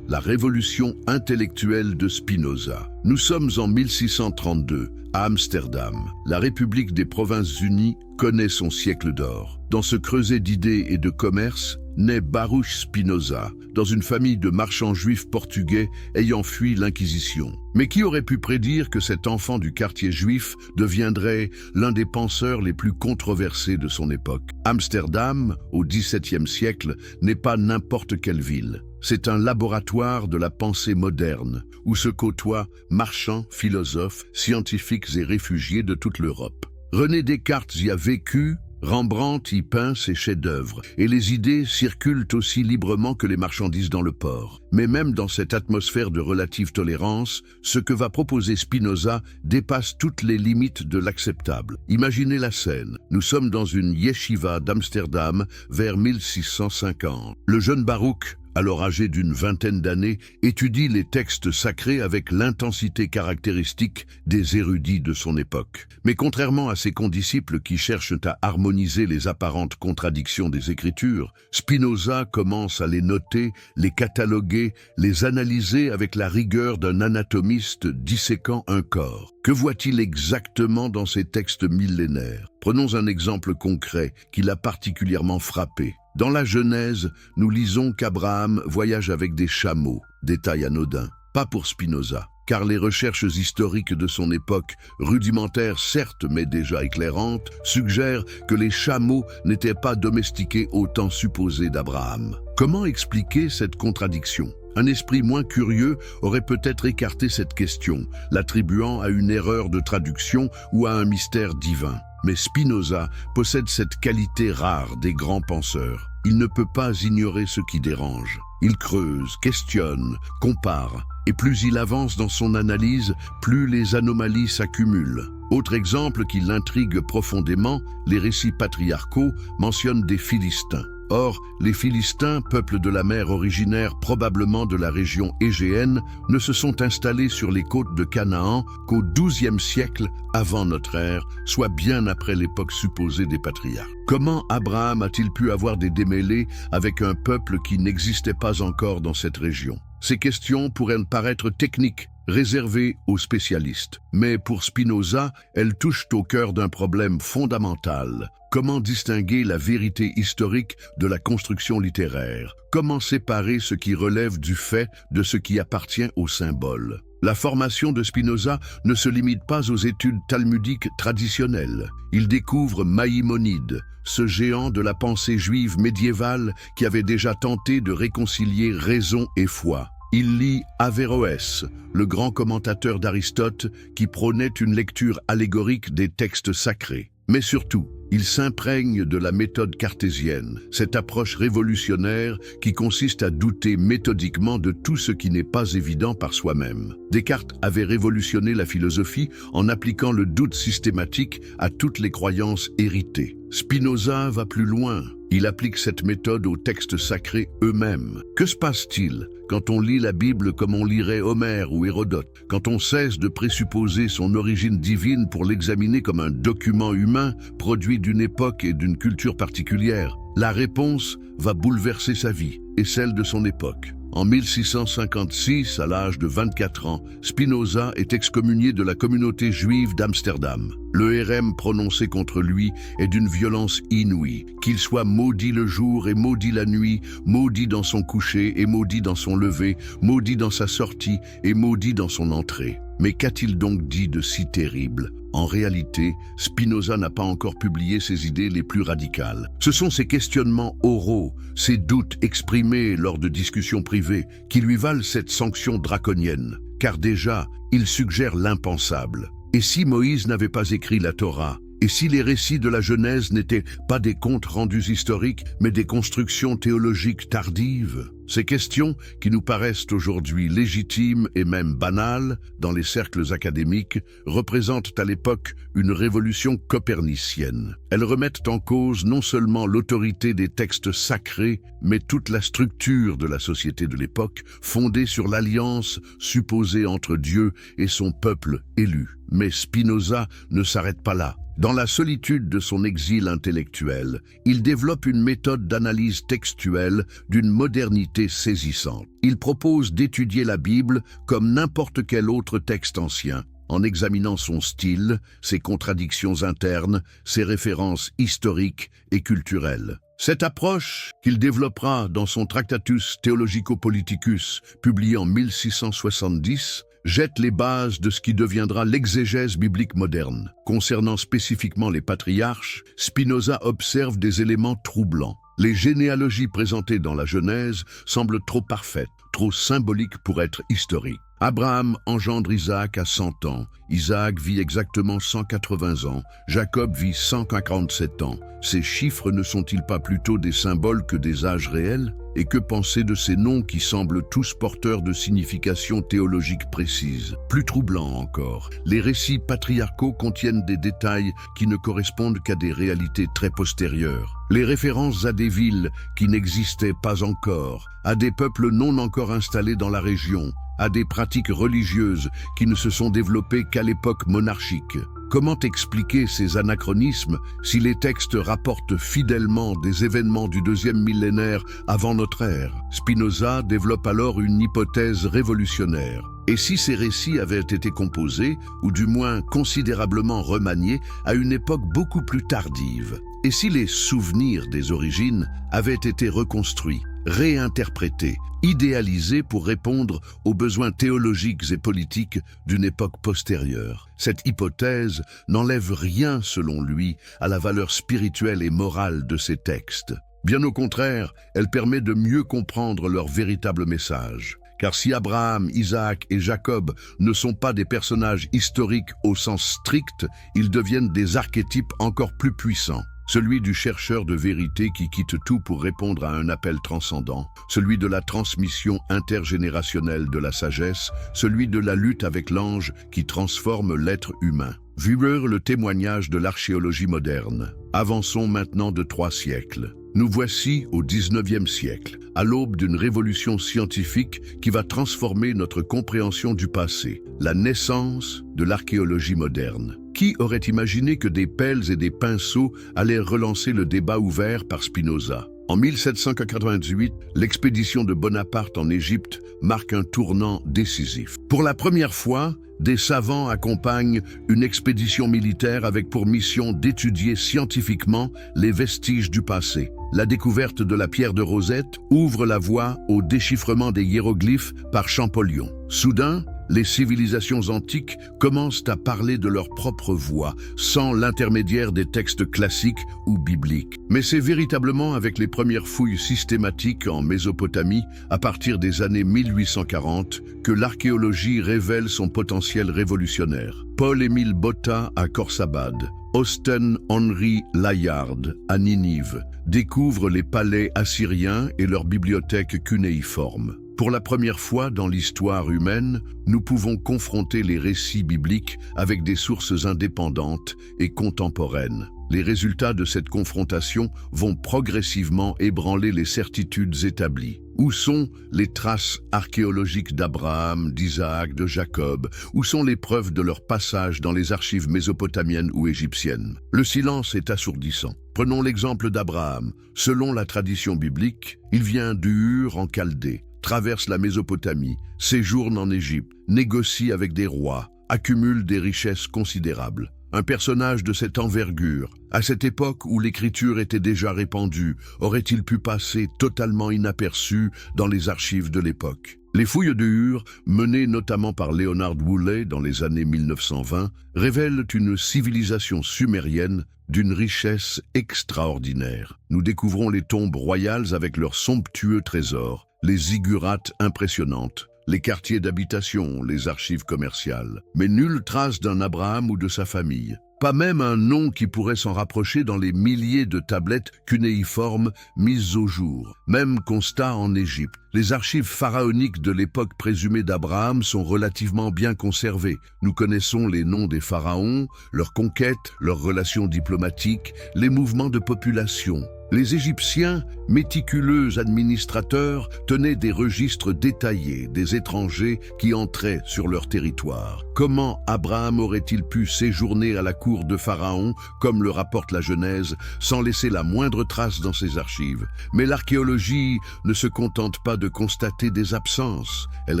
La révolution intellectuelle de Spinoza. Nous sommes en 1632, à Amsterdam. La République des Provinces-Unies connaît son siècle d'or. Dans ce creuset d'idées et de commerce, naît Baruch Spinoza, dans une famille de marchands juifs portugais ayant fui l'Inquisition. Mais qui aurait pu prédire que cet enfant du quartier juif deviendrait l'un des penseurs les plus controversés de son époque? Amsterdam, au XVIIe siècle, n'est pas n'importe quelle ville. C'est un laboratoire de la pensée moderne, où se côtoient marchands, philosophes, scientifiques et réfugiés de toute l'Europe. René Descartes y a vécu, Rembrandt y peint ses chefs-d'œuvre, et les idées circulent aussi librement que les marchandises dans le port. Mais même dans cette atmosphère de relative tolérance, ce que va proposer Spinoza dépasse toutes les limites de l'acceptable. Imaginez la scène. Nous sommes dans une yeshiva d'Amsterdam vers 1650. Le jeune Baruch, alors âgé d'une vingtaine d'années, étudie les textes sacrés avec l'intensité caractéristique des érudits de son époque. Mais contrairement à ses condisciples qui cherchent à harmoniser les apparentes contradictions des Écritures, Spinoza commence à les noter, les cataloguer, les analyser avec la rigueur d'un anatomiste disséquant un corps. Que voit-il exactement dans ces textes millénaires? Prenons un exemple concret qui l'a particulièrement frappé. Dans la Genèse, nous lisons qu'Abraham voyage avec des chameaux, détail anodin. Pas pour Spinoza, car les recherches historiques de son époque, rudimentaires certes mais déjà éclairantes, suggèrent que les chameaux n'étaient pas domestiqués au temps supposé d'Abraham. Comment expliquer cette contradiction? Un esprit moins curieux aurait peut-être écarté cette question, l'attribuant à une erreur de traduction ou à un mystère divin. Mais Spinoza possède cette qualité rare des grands penseurs. Il ne peut pas ignorer ce qui dérange. Il creuse, questionne, compare, et plus il avance dans son analyse, plus les anomalies s'accumulent. Autre exemple qui l'intrigue profondément, les récits patriarcaux mentionnent des Philistins. Or, les Philistins, peuple de la mer originaire probablement de la région égéenne, ne se sont installés sur les côtes de Canaan qu'au XIIe siècle avant notre ère, soit bien après l'époque supposée des patriarches. Comment Abraham a-t-il pu avoir des démêlés avec un peuple qui n'existait pas encore dans cette région? Ces questions pourraient paraître techniques, réservées aux spécialistes. Mais pour Spinoza, elles touchent au cœur d'un problème fondamental. Comment distinguer la vérité historique de la construction littéraire? Comment séparer ce qui relève du fait de ce qui appartient au symbole? La formation de Spinoza ne se limite pas aux études talmudiques traditionnelles. Il découvre Maïmonide, ce géant de la pensée juive médiévale qui avait déjà tenté de réconcilier raison et foi. Il lit Averroès, le grand commentateur d'Aristote qui prônait une lecture allégorique des textes sacrés. Mais surtout, il s'imprègne de la méthode cartésienne, cette approche révolutionnaire qui consiste à douter méthodiquement de tout ce qui n'est pas évident par soi-même. Descartes avait révolutionné la philosophie en appliquant le doute systématique à toutes les croyances héritées. Spinoza va plus loin. Il applique cette méthode aux textes sacrés eux-mêmes. Que se passe-t-il quand on lit la Bible comme on lirait Homère ou Hérodote, quand on cesse de présupposer son origine divine pour l'examiner comme un document humain produit d'une époque et d'une culture particulière? La réponse va bouleverser sa vie et celle de son époque. En 1656, à l'âge de 24 ans, Spinoza est excommunié de la communauté juive d'Amsterdam. Le hérem prononcé contre lui est d'une violence inouïe. Qu'il soit maudit le jour et maudit la nuit, maudit dans son coucher et maudit dans son lever, maudit dans sa sortie et maudit dans son entrée. Mais qu'a-t-il donc dit de si terrible? En réalité, Spinoza n'a pas encore publié ses idées les plus radicales. Ce sont ses questionnements oraux, ses doutes exprimés lors de discussions privées, qui lui valent cette sanction draconienne. Car déjà, il suggère l'impensable. Et si Moïse n'avait pas écrit la Torah? Et si les récits de la Genèse n'étaient pas des comptes rendus historiques, mais des constructions théologiques tardives? Ces questions, qui nous paraissent aujourd'hui légitimes et même banales dans les cercles académiques, représentent à l'époque une révolution copernicienne. Elles remettent en cause non seulement l'autorité des textes sacrés, mais toute la structure de la société de l'époque, fondée sur l'alliance supposée entre Dieu et son peuple élu. Mais Spinoza ne s'arrête pas là. Dans la solitude de son exil intellectuel, il développe une méthode d'analyse textuelle d'une modernité saisissante. Il propose d'étudier la Bible comme n'importe quel autre texte ancien, en examinant son style, ses contradictions internes, ses références historiques et culturelles. Cette approche, qu'il développera dans son Tractatus Theologico-Politicus, publié en 1670, jette les bases de ce qui deviendra l'exégèse biblique moderne. Concernant spécifiquement les patriarches, Spinoza observe des éléments troublants. Les généalogies présentées dans la Genèse semblent trop parfaites, trop symboliques pour être historiques. Abraham engendre Isaac à 100 ans, Isaac vit exactement 180 ans, Jacob vit 147 ans. Ces chiffres ne sont-ils pas plutôt des symboles que des âges réels? Et que penser de ces noms qui semblent tous porteurs de significations théologiques précises? Plus troublant encore, les récits patriarcaux contiennent des détails qui ne correspondent qu'à des réalités très postérieures. Les références à des villes qui n'existaient pas encore, à des peuples non encore installés dans la région, à des pratiques religieuses qui ne se sont développées qu'à l'époque monarchique. Comment expliquer ces anachronismes si les textes rapportent fidèlement des événements du deuxième millénaire avant notre ère? Spinoza développe alors une hypothèse révolutionnaire. Et si ces récits avaient été composés, ou du moins considérablement remaniés, à une époque beaucoup plus tardive? Et si les souvenirs des origines avaient été reconstruits, réinterprétés, idéalisés pour répondre aux besoins théologiques et politiques d'une époque postérieure? Cette hypothèse n'enlève rien, selon lui, à la valeur spirituelle et morale de ces textes. Bien au contraire, elle permet de mieux comprendre leur véritable message. Car si Abraham, Isaac et Jacob ne sont pas des personnages historiques au sens strict, ils deviennent des archétypes encore plus puissants. Celui du chercheur de vérité qui quitte tout pour répondre à un appel transcendant, celui de la transmission intergénérationnelle de la sagesse, celui de la lutte avec l'ange qui transforme l'être humain. Vurent le témoignage de l'archéologie moderne. Avançons maintenant de 3 siècles. Nous voici au 19e siècle, à l'aube d'une révolution scientifique qui va transformer notre compréhension du passé, la naissance de l'archéologie moderne. Qui aurait imaginé que des pelles et des pinceaux allaient relancer le débat ouvert par Spinoza? En 1798, l'expédition de Bonaparte en Égypte marque un tournant décisif. Pour la première fois, des savants accompagnent une expédition militaire avec pour mission d'étudier scientifiquement les vestiges du passé. La découverte de la pierre de Rosette ouvre la voie au déchiffrement des hiéroglyphes par Champollion. Soudain, les civilisations antiques commencent à parler de leur propre voix, sans l'intermédiaire des textes classiques ou bibliques. Mais c'est véritablement avec les premières fouilles systématiques en Mésopotamie, à partir des années 1840, que l'archéologie révèle son potentiel révolutionnaire. Paul-Émile Botta à Khorsabad, Austen Henry Layard à Ninive découvrent les palais assyriens et leurs bibliothèques cunéiformes. Pour la première fois dans l'histoire humaine, nous pouvons confronter les récits bibliques avec des sources indépendantes et contemporaines. Les résultats de cette confrontation vont progressivement ébranler les certitudes établies. Où sont les traces archéologiques d'Abraham, d'Isaac, de Jacob? Où sont les preuves de leur passage dans les archives mésopotamiennes ou égyptiennes? Le silence est assourdissant. Prenons l'exemple d'Abraham. Selon la tradition biblique, il vient d'Ur en Chaldée, traverse la Mésopotamie, séjourne en Égypte, négocie avec des rois, accumule des richesses considérables. Un personnage de cette envergure, à cette époque où l'écriture était déjà répandue, aurait-il pu passer totalement inaperçu dans les archives de l'époque? Les fouilles de Ur, menées notamment par Leonard Woolley dans les années 1920, révèlent une civilisation sumérienne d'une richesse extraordinaire. Nous découvrons les tombes royales avec leurs somptueux trésors, les ziggurats impressionnantes, les quartiers d'habitation, les archives commerciales. Mais nulle trace d'un Abraham ou de sa famille. Pas même un nom qui pourrait s'en rapprocher dans les milliers de tablettes cunéiformes mises au jour. Même constat en Égypte. Les archives pharaoniques de l'époque présumée d'Abraham sont relativement bien conservées. Nous connaissons les noms des pharaons, leurs conquêtes, leurs relations diplomatiques, les mouvements de population. Les Égyptiens, méticuleux administrateurs, tenaient des registres détaillés des étrangers qui entraient sur leur territoire. Comment Abraham aurait-il pu séjourner à la cour de Pharaon, comme le rapporte la Genèse, sans laisser la moindre trace dans ses archives? Mais l'archéologie ne se contente pas de constater des absences, elle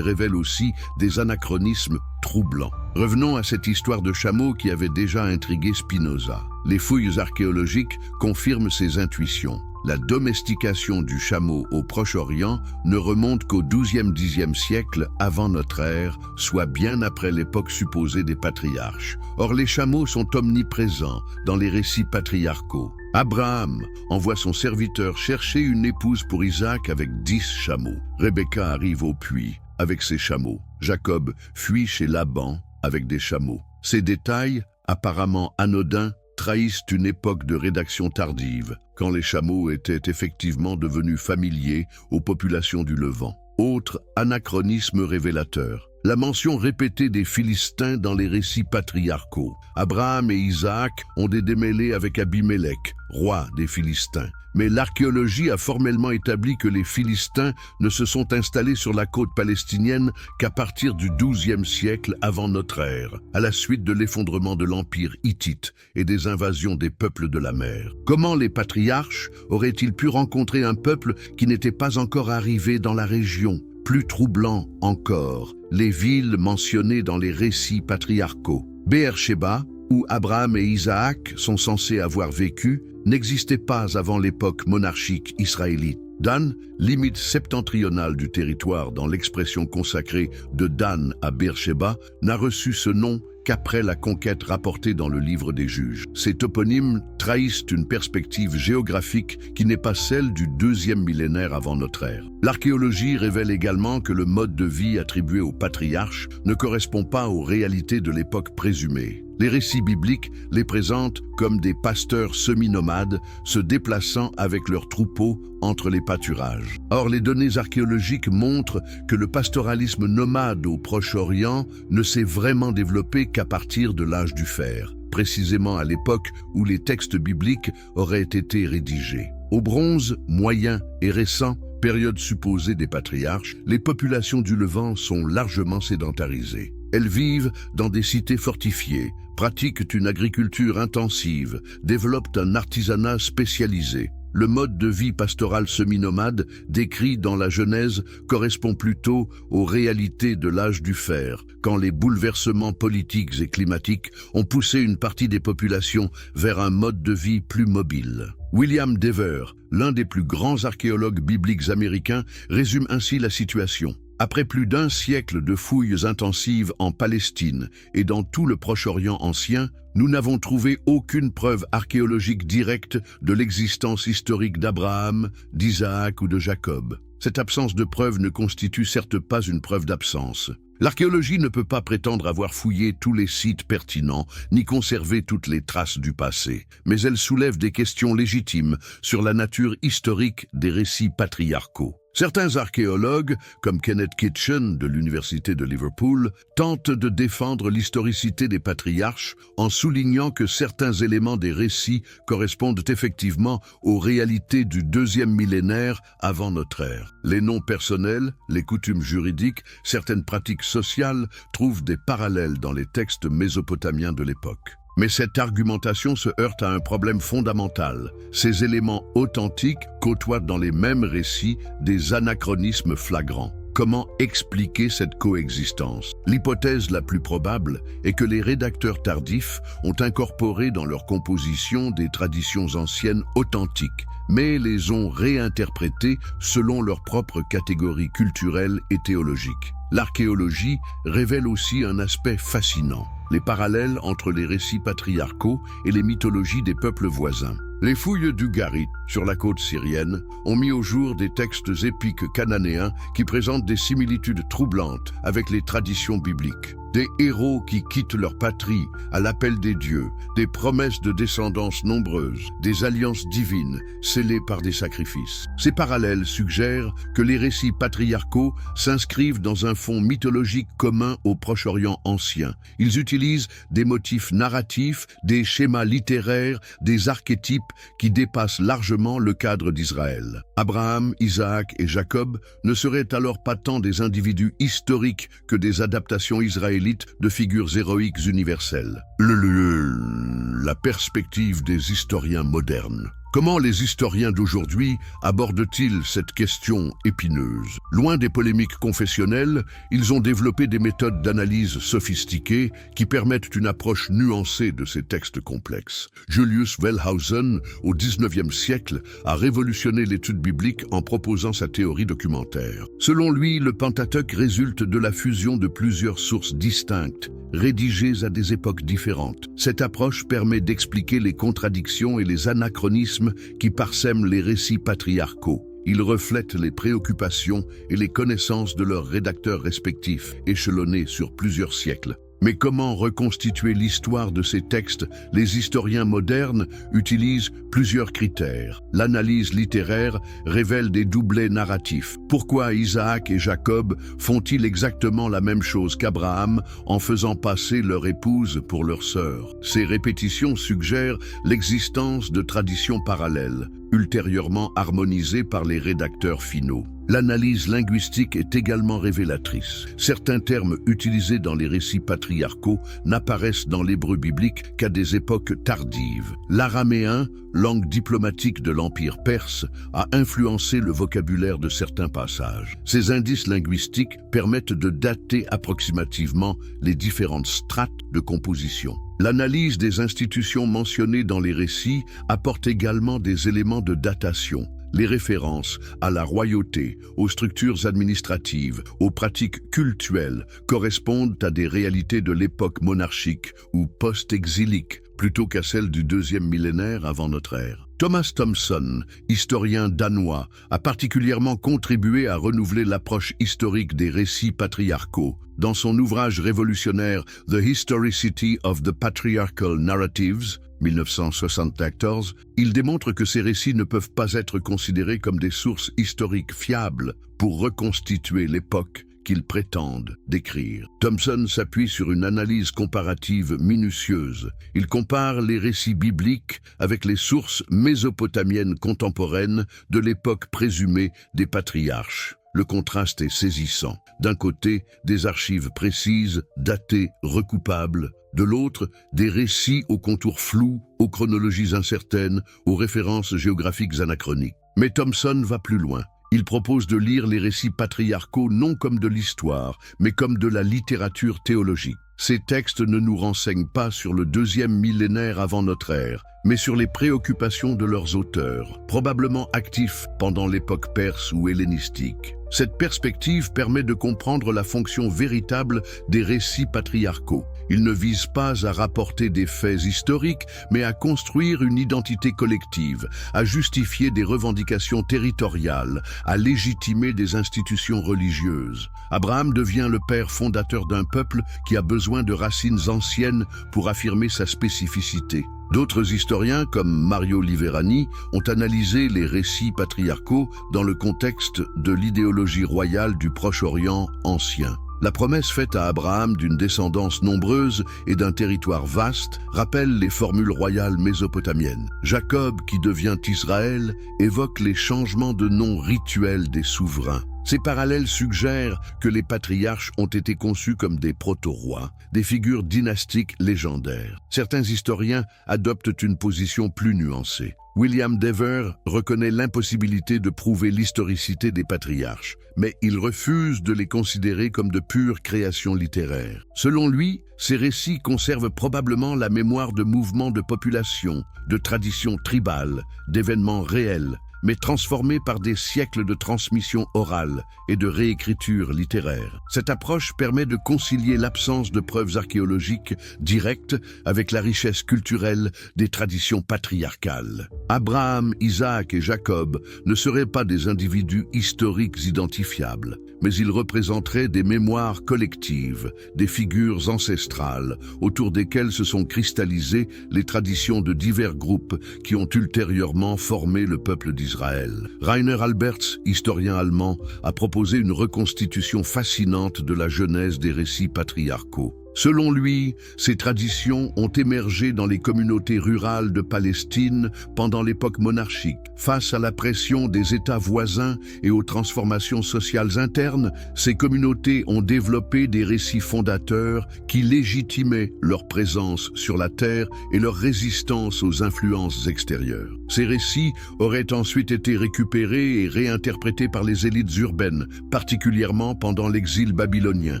révèle aussi des anachronismes troublants. Revenons à cette histoire de chameau qui avait déjà intrigué Spinoza. Les fouilles archéologiques confirment ses intuitions. La domestication du chameau au Proche-Orient ne remonte qu'au XIIe-Xe siècle avant notre ère, soit bien après l'époque supposée des patriarches. Or, les chameaux sont omniprésents dans les récits patriarcaux. Abraham envoie son serviteur chercher une épouse pour Isaac avec 10 chameaux. Rebecca arrive au puits avec ses chameaux. Jacob fuit chez Laban avec des chameaux. Ces détails, apparemment anodins, trahissent une époque de rédaction tardive, quand les chameaux étaient effectivement devenus familiers aux populations du Levant. Autre anachronisme révélateur, la mention répétée des Philistins dans les récits patriarcaux. Abraham et Isaac ont des démêlés avec Abimélec, roi des Philistins. Mais l'archéologie a formellement établi que les Philistins ne se sont installés sur la côte palestinienne qu'à partir du XIIe siècle avant notre ère, à la suite de l'effondrement de l'Empire hittite et des invasions des peuples de la mer. Comment les patriarches auraient-ils pu rencontrer un peuple qui n'était pas encore arrivé dans la région? Plus troublant encore, les villes mentionnées dans les récits patriarcaux. Beersheba, où Abraham et Isaac sont censés avoir vécu, n'existait pas avant l'époque monarchique israélite. Dan, limite septentrionale du territoire dans l'expression consacrée de Dan à Beersheba, n'a reçu ce nom qu'après la conquête rapportée dans le livre des Juges. Ces toponymes trahissent une perspective géographique qui n'est pas celle du deuxième millénaire avant notre ère. L'archéologie révèle également que le mode de vie attribué aux patriarches ne correspond pas aux réalités de l'époque présumée. Les récits bibliques les présentent comme des pasteurs semi-nomades se déplaçant avec leurs troupeaux entre les pâturages. Or, les données archéologiques montrent que le pastoralisme nomade au Proche-Orient ne s'est vraiment développé qu'à partir de l'âge du fer, précisément à l'époque où les textes bibliques auraient été rédigés. Au Bronze moyen et récent, période supposée des patriarches, les populations du Levant sont largement sédentarisées. Elles vivent dans des cités fortifiées, pratiquent une agriculture intensive, développent un artisanat spécialisé. Le mode de vie pastoral semi-nomade décrit dans la Genèse correspond plutôt aux réalités de l'âge du fer, quand les bouleversements politiques et climatiques ont poussé une partie des populations vers un mode de vie plus mobile. William Dever, l'un des plus grands archéologues bibliques américains, résume ainsi la situation. Après plus d'un siècle de fouilles intensives en Palestine et dans tout le Proche-Orient ancien, nous n'avons trouvé aucune preuve archéologique directe de l'existence historique d'Abraham, d'Isaac ou de Jacob. Cette absence de preuves ne constitue certes pas une preuve d'absence. L'archéologie ne peut pas prétendre avoir fouillé tous les sites pertinents, ni conservé toutes les traces du passé, mais elle soulève des questions légitimes sur la nature historique des récits patriarcaux. Certains archéologues, comme Kenneth Kitchen de l'Université de Liverpool, tentent de défendre l'historicité des patriarches en soulignant que certains éléments des récits correspondent effectivement aux réalités du deuxième millénaire avant notre ère. Les noms personnels, les coutumes juridiques, certaines pratiques sociales trouvent des parallèles dans les textes mésopotamiens de l'époque. Mais cette argumentation se heurte à un problème fondamental. Ces éléments authentiques côtoient dans les mêmes récits des anachronismes flagrants. Comment expliquer cette coexistence? L'hypothèse la plus probable est que les rédacteurs tardifs ont incorporé dans leur composition des traditions anciennes authentiques, mais les ont réinterprétés selon leurs propres catégories culturelles et théologiques. L'archéologie révèle aussi un aspect fascinant, les parallèles entre les récits patriarcaux et les mythologies des peuples voisins. Les fouilles d'Ugarit, sur la côte syrienne, ont mis au jour des textes épiques cananéens qui présentent des similitudes troublantes avec les traditions bibliques. Des héros qui quittent leur patrie à l'appel des dieux, des promesses de descendance nombreuses, des alliances divines scellées par des sacrifices. Ces parallèles suggèrent que les récits patriarcaux s'inscrivent dans un fond mythologique commun au Proche-Orient ancien. Ils utilisent des motifs narratifs, des schémas littéraires, des archétypes qui dépassent largement le cadre d'Israël. Abraham, Isaac et Jacob ne seraient alors pas tant des individus historiques que des adaptations israélites de figures héroïques universelles. La perspective des historiens modernes. Comment les historiens d'aujourd'hui abordent-ils cette question épineuse? Loin des polémiques confessionnelles, ils ont développé des méthodes d'analyse sophistiquées qui permettent une approche nuancée de ces textes complexes. Julius Wellhausen, au XIXe siècle, a révolutionné l'étude biblique en proposant sa théorie documentaire. Selon lui, le Pentateuque résulte de la fusion de plusieurs sources distinctes, rédigées à des époques différentes. Cette approche permet d'expliquer les contradictions et les anachronismes qui parsèment les récits patriarcaux. Ils reflètent les préoccupations et les connaissances de leurs rédacteurs respectifs, échelonnés sur plusieurs siècles. Mais comment reconstituer l'histoire de ces textes? Les historiens modernes utilisent plusieurs critères. L'analyse littéraire révèle des doublets narratifs. Pourquoi Isaac et Jacob font-ils exactement la même chose qu'Abraham en faisant passer leur épouse pour leur sœur? Ces répétitions suggèrent l'existence de traditions parallèles, ultérieurement harmonisées par les rédacteurs finaux. L'analyse linguistique est également révélatrice. Certains termes utilisés dans les récits patriarcaux n'apparaissent dans l'hébreu biblique qu'à des époques tardives. L'araméen, langue diplomatique de l'Empire perse, a influencé le vocabulaire de certains passages. Ces indices linguistiques permettent de dater approximativement les différentes strates de composition. L'analyse des institutions mentionnées dans les récits apporte également des éléments de datation. Les références à la royauté, aux structures administratives, aux pratiques cultuelles correspondent à des réalités de l'époque monarchique ou post-exilique, plutôt qu'à celles du deuxième millénaire avant notre ère. Thomas Thomson, historien danois, a particulièrement contribué à renouveler l'approche historique des récits patriarcaux. Dans son ouvrage révolutionnaire The Historicity of the Patriarchal Narratives, 1974, il démontre que ces récits ne peuvent pas être considérés comme des sources historiques fiables pour reconstituer l'époque qu'ils prétendent décrire. Thomson s'appuie sur une analyse comparative minutieuse. Il compare les récits bibliques avec les sources mésopotamiennes contemporaines de l'époque présumée des patriarches. Le contraste est saisissant. D'un côté, des archives précises, datées, recoupables. De l'autre, des récits aux contours flous, aux chronologies incertaines, aux références géographiques anachroniques. Mais Thomson va plus loin. Il propose de lire les récits patriarcaux non comme de l'histoire, mais comme de la littérature théologique. Ces textes ne nous renseignent pas sur le deuxième millénaire avant notre ère, mais sur les préoccupations de leurs auteurs, probablement actifs pendant l'époque perse ou hellénistique. Cette perspective permet de comprendre la fonction véritable des récits patriarcaux. Ils ne visent pas à rapporter des faits historiques, mais à construire une identité collective, à justifier des revendications territoriales, à légitimer des institutions religieuses. Abraham devient le père fondateur d'un peuple qui a besoin de racines anciennes pour affirmer sa spécificité. D'autres historiens, comme Mario Liverani, ont analysé les récits patriarcaux dans le contexte de l'idéologie royale du Proche-Orient ancien. La promesse faite à Abraham d'une descendance nombreuse et d'un territoire vaste rappelle les formules royales mésopotamiennes. Jacob, qui devient Israël, évoque les changements de nom rituels des souverains. Ces parallèles suggèrent que les patriarches ont été conçus comme des proto-rois, des figures dynastiques légendaires. Certains historiens adoptent une position plus nuancée. William Dever reconnaît l'impossibilité de prouver l'historicité des patriarches, mais il refuse de les considérer comme de pures créations littéraires. Selon lui, ces récits conservent probablement la mémoire de mouvements de population, de traditions tribales, d'événements réels, mais transformée par des siècles de transmission orale et de réécriture littéraire. Cette approche permet de concilier l'absence de preuves archéologiques directes avec la richesse culturelle des traditions patriarcales. Abraham, Isaac et Jacob ne seraient pas des individus historiques identifiables, mais ils représenteraient des mémoires collectives, des figures ancestrales, autour desquelles se sont cristallisées les traditions de divers groupes qui ont ultérieurement formé le peuple d'Israël. Rainer Alberts, historien allemand, a proposé une reconstitution fascinante de la genèse des récits patriarcaux. Selon lui, ces traditions ont émergé dans les communautés rurales de Palestine pendant l'époque monarchique. Face à la pression des États voisins et aux transformations sociales internes, ces communautés ont développé des récits fondateurs qui légitimaient leur présence sur la terre et leur résistance aux influences extérieures. Ces récits auraient ensuite été récupérés et réinterprétés par les élites urbaines, particulièrement pendant l'exil babylonien.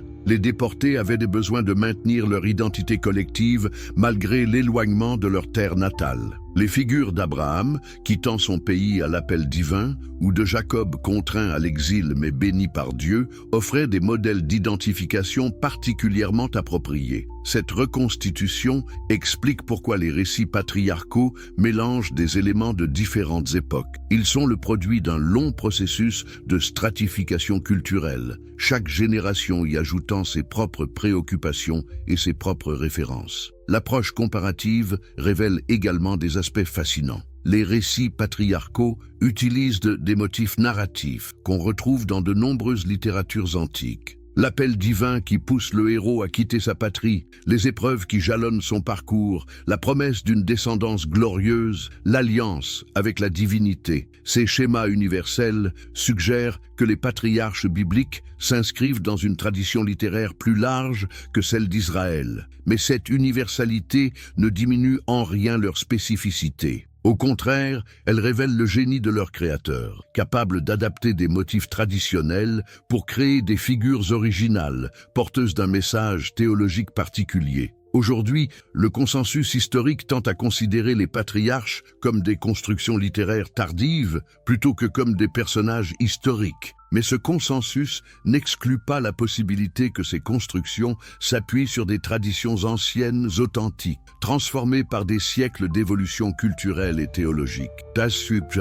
Les déportés avaient des besoins de maintenir leur identité collective malgré l'éloignement de leur terre natale. Les figures d'Abraham, quittant son pays à l'appel divin, ou de Jacob contraint à l'exil mais béni par Dieu, offraient des modèles d'identification particulièrement appropriés. Cette reconstitution explique pourquoi les récits patriarcaux mélangent des éléments de différentes époques. Ils sont le produit d'un long processus de stratification culturelle, chaque génération y ajoutant ses propres préoccupations et ses propres références. L'approche comparative révèle également des aspects fascinants. Les récits patriarcaux utilisent des motifs narratifs qu'on retrouve dans de nombreuses littératures antiques. L'appel divin qui pousse le héros à quitter sa patrie, les épreuves qui jalonnent son parcours, la promesse d'une descendance glorieuse, l'alliance avec la divinité. Ces schémas universels suggèrent que les patriarches bibliques s'inscrivent dans une tradition littéraire plus large que celle d'Israël. Mais cette universalité ne diminue en rien leur spécificité. Au contraire, elle révèle le génie de leur créateur, capable d'adapter des motifs traditionnels pour créer des figures originales, porteuses d'un message théologique particulier. Aujourd'hui, le consensus historique tend à considérer les patriarches comme des constructions littéraires tardives plutôt que comme des personnages historiques. Mais ce consensus n'exclut pas la possibilité que ces constructions s'appuient sur des traditions anciennes authentiques, transformées par des siècles d'évolution culturelle et théologique. Das übt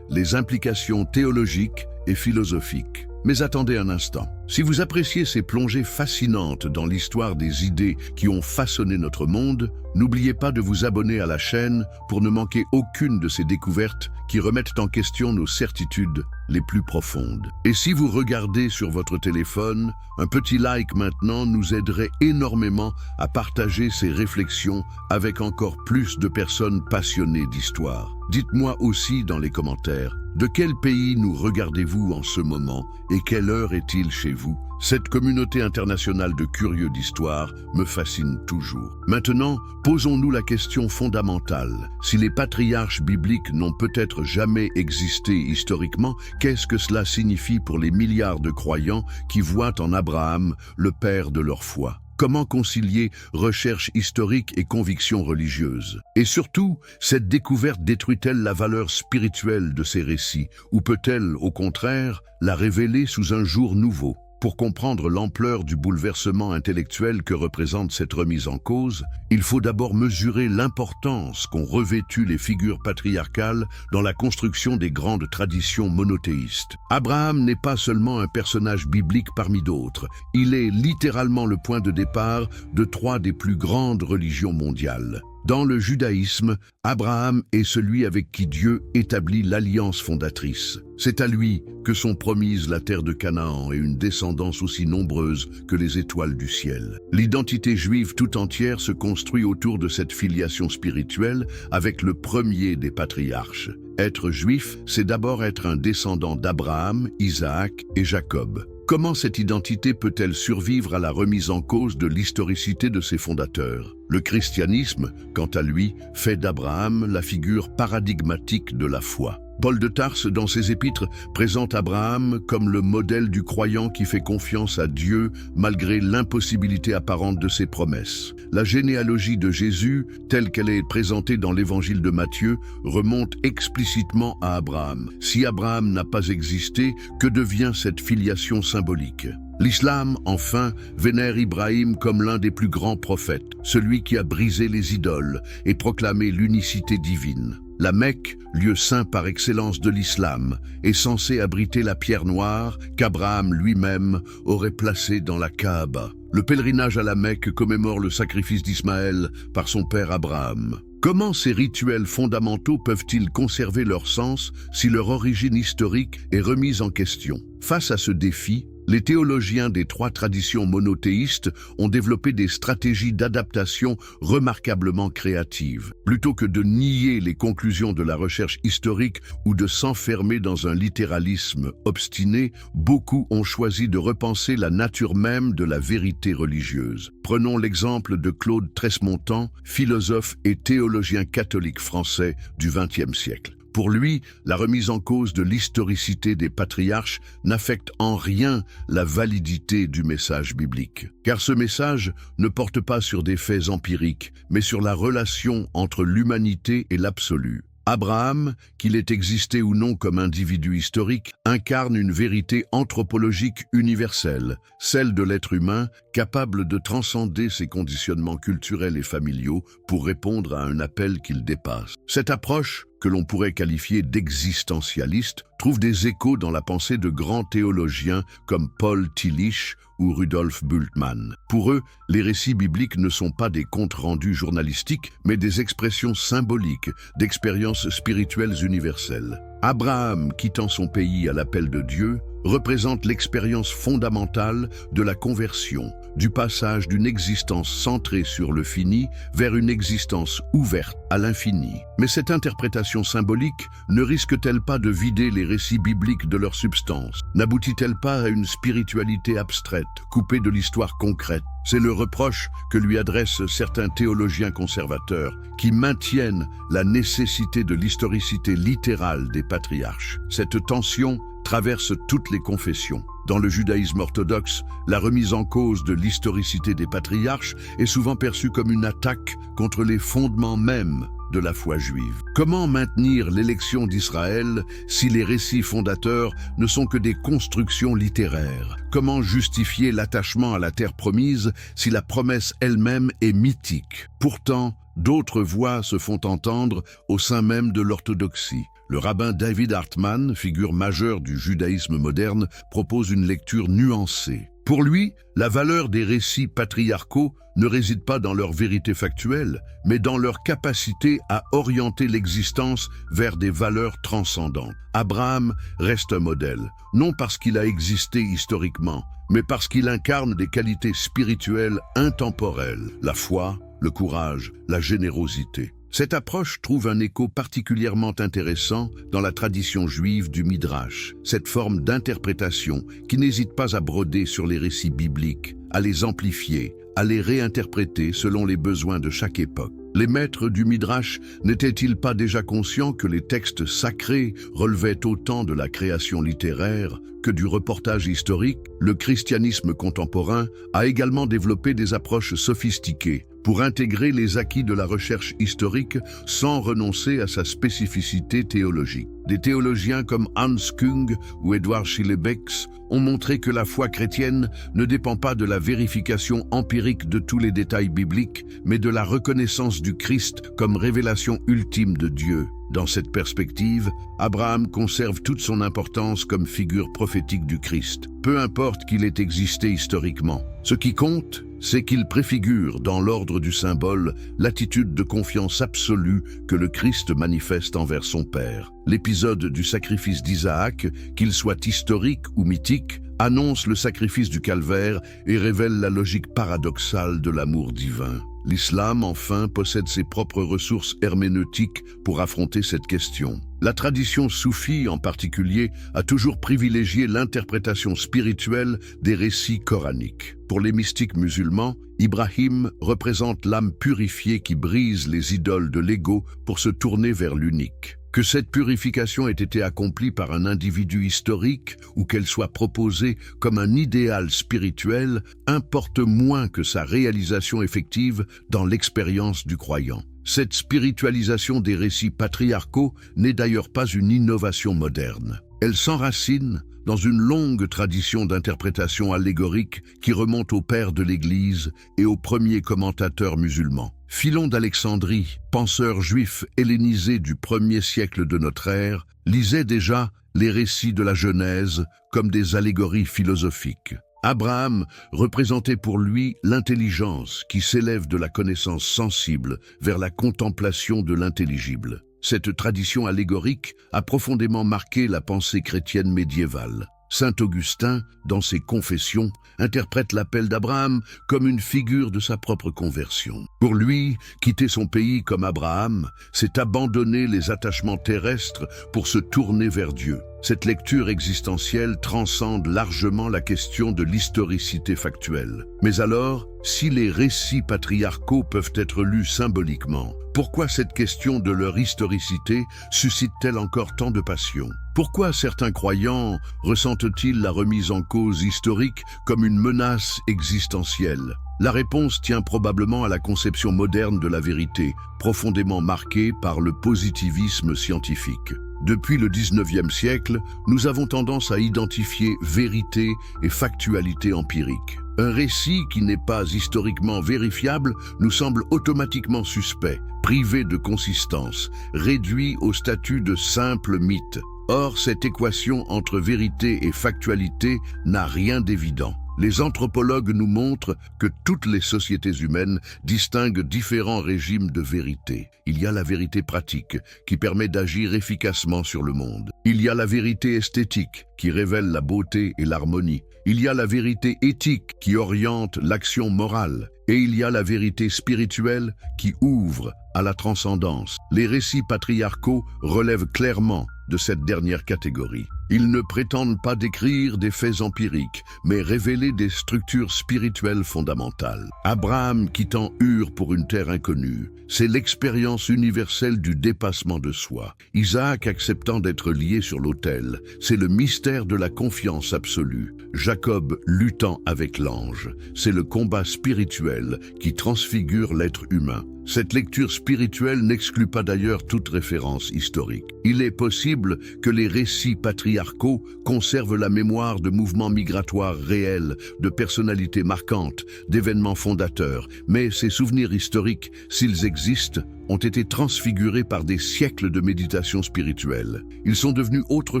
les implications théologiques et philosophiques. Mais attendez un instant. Si vous appréciez ces plongées fascinantes dans l'histoire des idées qui ont façonné notre monde, n'oubliez pas de vous abonner à la chaîne pour ne manquer aucune de ces découvertes qui remettent en question nos certitudes les plus profondes. Et si vous regardez sur votre téléphone, un petit like maintenant nous aiderait énormément à partager ces réflexions avec encore plus de personnes passionnées d'histoire. Dites-moi aussi dans les commentaires, de quel pays nous regardez-vous en ce moment et quelle heure est-il chez vous? Cette communauté internationale de curieux d'histoire me fascine toujours. Maintenant, posons-nous la question fondamentale. Si les patriarches bibliques n'ont peut-être jamais existé historiquement, qu'est-ce que cela signifie pour les milliards de croyants qui voient en Abraham le père de leur foi? Comment concilier recherche historique et conviction religieuse? Et surtout, cette découverte détruit-elle la valeur spirituelle de ces récits, ou peut-elle, au contraire, la révéler sous un jour nouveau? Pour comprendre l'ampleur du bouleversement intellectuel que représente cette remise en cause, il faut d'abord mesurer l'importance qu'ont revêtue les figures patriarcales dans la construction des grandes traditions monothéistes. Abraham n'est pas seulement un personnage biblique parmi d'autres, il est littéralement le point de départ de 3 des plus grandes religions mondiales. Dans le judaïsme, Abraham est celui avec qui Dieu établit l'alliance fondatrice. C'est à lui que sont promises la terre de Canaan et une descendance aussi nombreuse que les étoiles du ciel. L'identité juive tout entière se construit autour de cette filiation spirituelle avec le premier des patriarches. Être juif, c'est d'abord être un descendant d'Abraham, Isaac et Jacob. Comment cette identité peut-elle survivre à la remise en cause de l'historicité de ses fondateurs? Le christianisme, quant à lui, fait d'Abraham la figure paradigmatique de la foi. Paul de Tarse, dans ses épîtres, présente Abraham comme le modèle du croyant qui fait confiance à Dieu malgré l'impossibilité apparente de ses promesses. La généalogie de Jésus, telle qu'elle est présentée dans l'évangile de Matthieu, remonte explicitement à Abraham. Si Abraham n'a pas existé, que devient cette filiation symbolique ? L'islam, enfin, vénère Ibrahim comme l'un des plus grands prophètes, celui qui a brisé les idoles et proclamé l'unicité divine. La Mecque, lieu saint par excellence de l'islam, est censée abriter la pierre noire qu'Abraham lui-même aurait placée dans la Kaaba. Le pèlerinage à la Mecque commémore le sacrifice d'Ismaël par son père Abraham. Comment ces rituels fondamentaux peuvent-ils conserver leur sens si leur origine historique est remise en question? Face à ce défi, les théologiens des trois traditions monothéistes ont développé des stratégies d'adaptation remarquablement créatives. Plutôt que de nier les conclusions de la recherche historique ou de s'enfermer dans un littéralisme obstiné, beaucoup ont choisi de repenser la nature même de la vérité religieuse. Prenons l'exemple de Claude Tresmontant, philosophe et théologien catholique français du XXe siècle. Pour lui, la remise en cause de l'historicité des patriarches n'affecte en rien la validité du message biblique. Car ce message ne porte pas sur des faits empiriques, mais sur la relation entre l'humanité et l'absolu. Abraham, qu'il ait existé ou non comme individu historique, incarne une vérité anthropologique universelle, celle de l'être humain capable de transcender ses conditionnements culturels et familiaux pour répondre à un appel qu'il dépasse. Cette approche, que l'on pourrait qualifier d'existentialiste, trouve des échos dans la pensée de grands théologiens comme Paul Tillich ou Rudolf Bultmann. Pour eux, les récits bibliques ne sont pas des comptes rendus journalistiques, mais des expressions symboliques d'expériences spirituelles universelles. Abraham, quittant son pays à l'appel de Dieu, représente l'expérience fondamentale de la conversion, du passage d'une existence centrée sur le fini vers une existence ouverte à l'infini. Mais cette interprétation symbolique ne risque-t-elle pas de vider les récits bibliques de leur substance? N'aboutit-elle pas à une spiritualité abstraite, coupée de l'histoire concrète? C'est le reproche que lui adressent certains théologiens conservateurs qui maintiennent la nécessité de l'historicité littérale des patriarches. Cette tension traverse toutes les confessions. Dans le judaïsme orthodoxe, la remise en cause de l'historicité des patriarches est souvent perçue comme une attaque contre les fondements mêmes de la foi juive. Comment maintenir l'élection d'Israël si les récits fondateurs ne sont que des constructions littéraires? Comment justifier l'attachement à la terre promise si la promesse elle-même est mythique? Pourtant, d'autres voix se font entendre au sein même de l'orthodoxie. Le rabbin David Hartman, figure majeure du judaïsme moderne, propose une lecture nuancée. Pour lui, la valeur des récits patriarcaux ne réside pas dans leur vérité factuelle, mais dans leur capacité à orienter l'existence vers des valeurs transcendantes. Abraham reste un modèle, non parce qu'il a existé historiquement, mais parce qu'il incarne des qualités spirituelles intemporelles, la foi, le courage, la générosité. Cette approche trouve un écho particulièrement intéressant dans la tradition juive du Midrash, cette forme d'interprétation qui n'hésite pas à broder sur les récits bibliques, à les amplifier, à les réinterpréter selon les besoins de chaque époque. Les maîtres du Midrash n'étaient-ils pas déjà conscients que les textes sacrés relevaient autant de la création littéraire que du reportage historique? Le christianisme contemporain a également développé des approches sophistiquées pour intégrer les acquis de la recherche historique sans renoncer à sa spécificité théologique. Des théologiens comme Hans Küng ou Edward Schillebeeckx ont montré que la foi chrétienne ne dépend pas de la vérification empirique de tous les détails bibliques, mais de la reconnaissance du Christ comme révélation ultime de Dieu. Dans cette perspective, Abraham conserve toute son importance comme figure prophétique du Christ, peu importe qu'il ait existé historiquement. Ce qui compte, c'est qu'il préfigure dans l'ordre du symbole l'attitude de confiance absolue que le Christ manifeste envers son Père. L'épisode du sacrifice d'Isaac, qu'il soit historique ou mythique, annonce le sacrifice du calvaire et révèle la logique paradoxale de l'amour divin. L'islam, enfin, possède ses propres ressources herméneutiques pour affronter cette question. La tradition soufie, en particulier, a toujours privilégié l'interprétation spirituelle des récits coraniques. Pour les mystiques musulmans, Ibrahim représente l'âme purifiée qui brise les idoles de l'ego pour se tourner vers l'unique. Que cette purification ait été accomplie par un individu historique ou qu'elle soit proposée comme un idéal spirituel importe moins que sa réalisation effective dans l'expérience du croyant. Cette spiritualisation des récits patriarcaux n'est d'ailleurs pas une innovation moderne. Elle s'enracine dans une longue tradition d'interprétation allégorique qui remonte aux pères de l'Église et aux premiers commentateurs musulmans. Philon d'Alexandrie, penseur juif hellénisé du 1er siècle de notre ère, lisait déjà les récits de la Genèse comme des allégories philosophiques. Abraham représentait pour lui l'intelligence qui s'élève de la connaissance sensible vers la contemplation de l'intelligible. Cette tradition allégorique a profondément marqué la pensée chrétienne médiévale. Saint Augustin, dans ses Confessions, interprète l'appel d'Abraham comme une figure de sa propre conversion. Pour lui, quitter son pays comme Abraham, c'est abandonner les attachements terrestres pour se tourner vers Dieu. Cette lecture existentielle transcende largement la question de l'historicité factuelle. Mais alors, si les récits patriarcaux peuvent être lus symboliquement, pourquoi cette question de leur historicité suscite-t-elle encore tant de passion? Pourquoi certains croyants ressentent-ils la remise en cause historique comme une menace existentielle? La réponse tient probablement à la conception moderne de la vérité, profondément marquée par le positivisme scientifique. Depuis le 19e siècle, nous avons tendance à identifier vérité et factualité empirique. Un récit qui n'est pas historiquement vérifiable nous semble automatiquement suspect, privé de consistance, réduit au statut de simple mythe. Or, cette équation entre vérité et factualité n'a rien d'évident. Les anthropologues nous montrent que toutes les sociétés humaines distinguent différents régimes de vérité. Il y a la vérité pratique, qui permet d'agir efficacement sur le monde. Il y a la vérité esthétique, qui révèle la beauté et l'harmonie. Il y a la vérité éthique, qui oriente l'action morale. Et il y a la vérité spirituelle, qui ouvre à la transcendance. Les récits patriarcaux relèvent clairement de cette dernière catégorie. Ils ne prétendent pas décrire des faits empiriques, mais révéler des structures spirituelles fondamentales. Abraham quittant Ur pour une terre inconnue, c'est l'expérience universelle du dépassement de soi. Isaac acceptant d'être lié sur l'autel, c'est le mystère de la confiance absolue. Jacob luttant avec l'ange, c'est le combat spirituel qui transfigure l'être humain. Cette lecture spirituelle n'exclut pas d'ailleurs toute référence historique. Il est possible que les récits patriarcaux conservent la mémoire de mouvements migratoires réels, de personnalités marquantes, d'événements fondateurs, mais ces souvenirs historiques, s'ils existent, ont été transfigurés par des siècles de méditation spirituelle. Ils sont devenus autre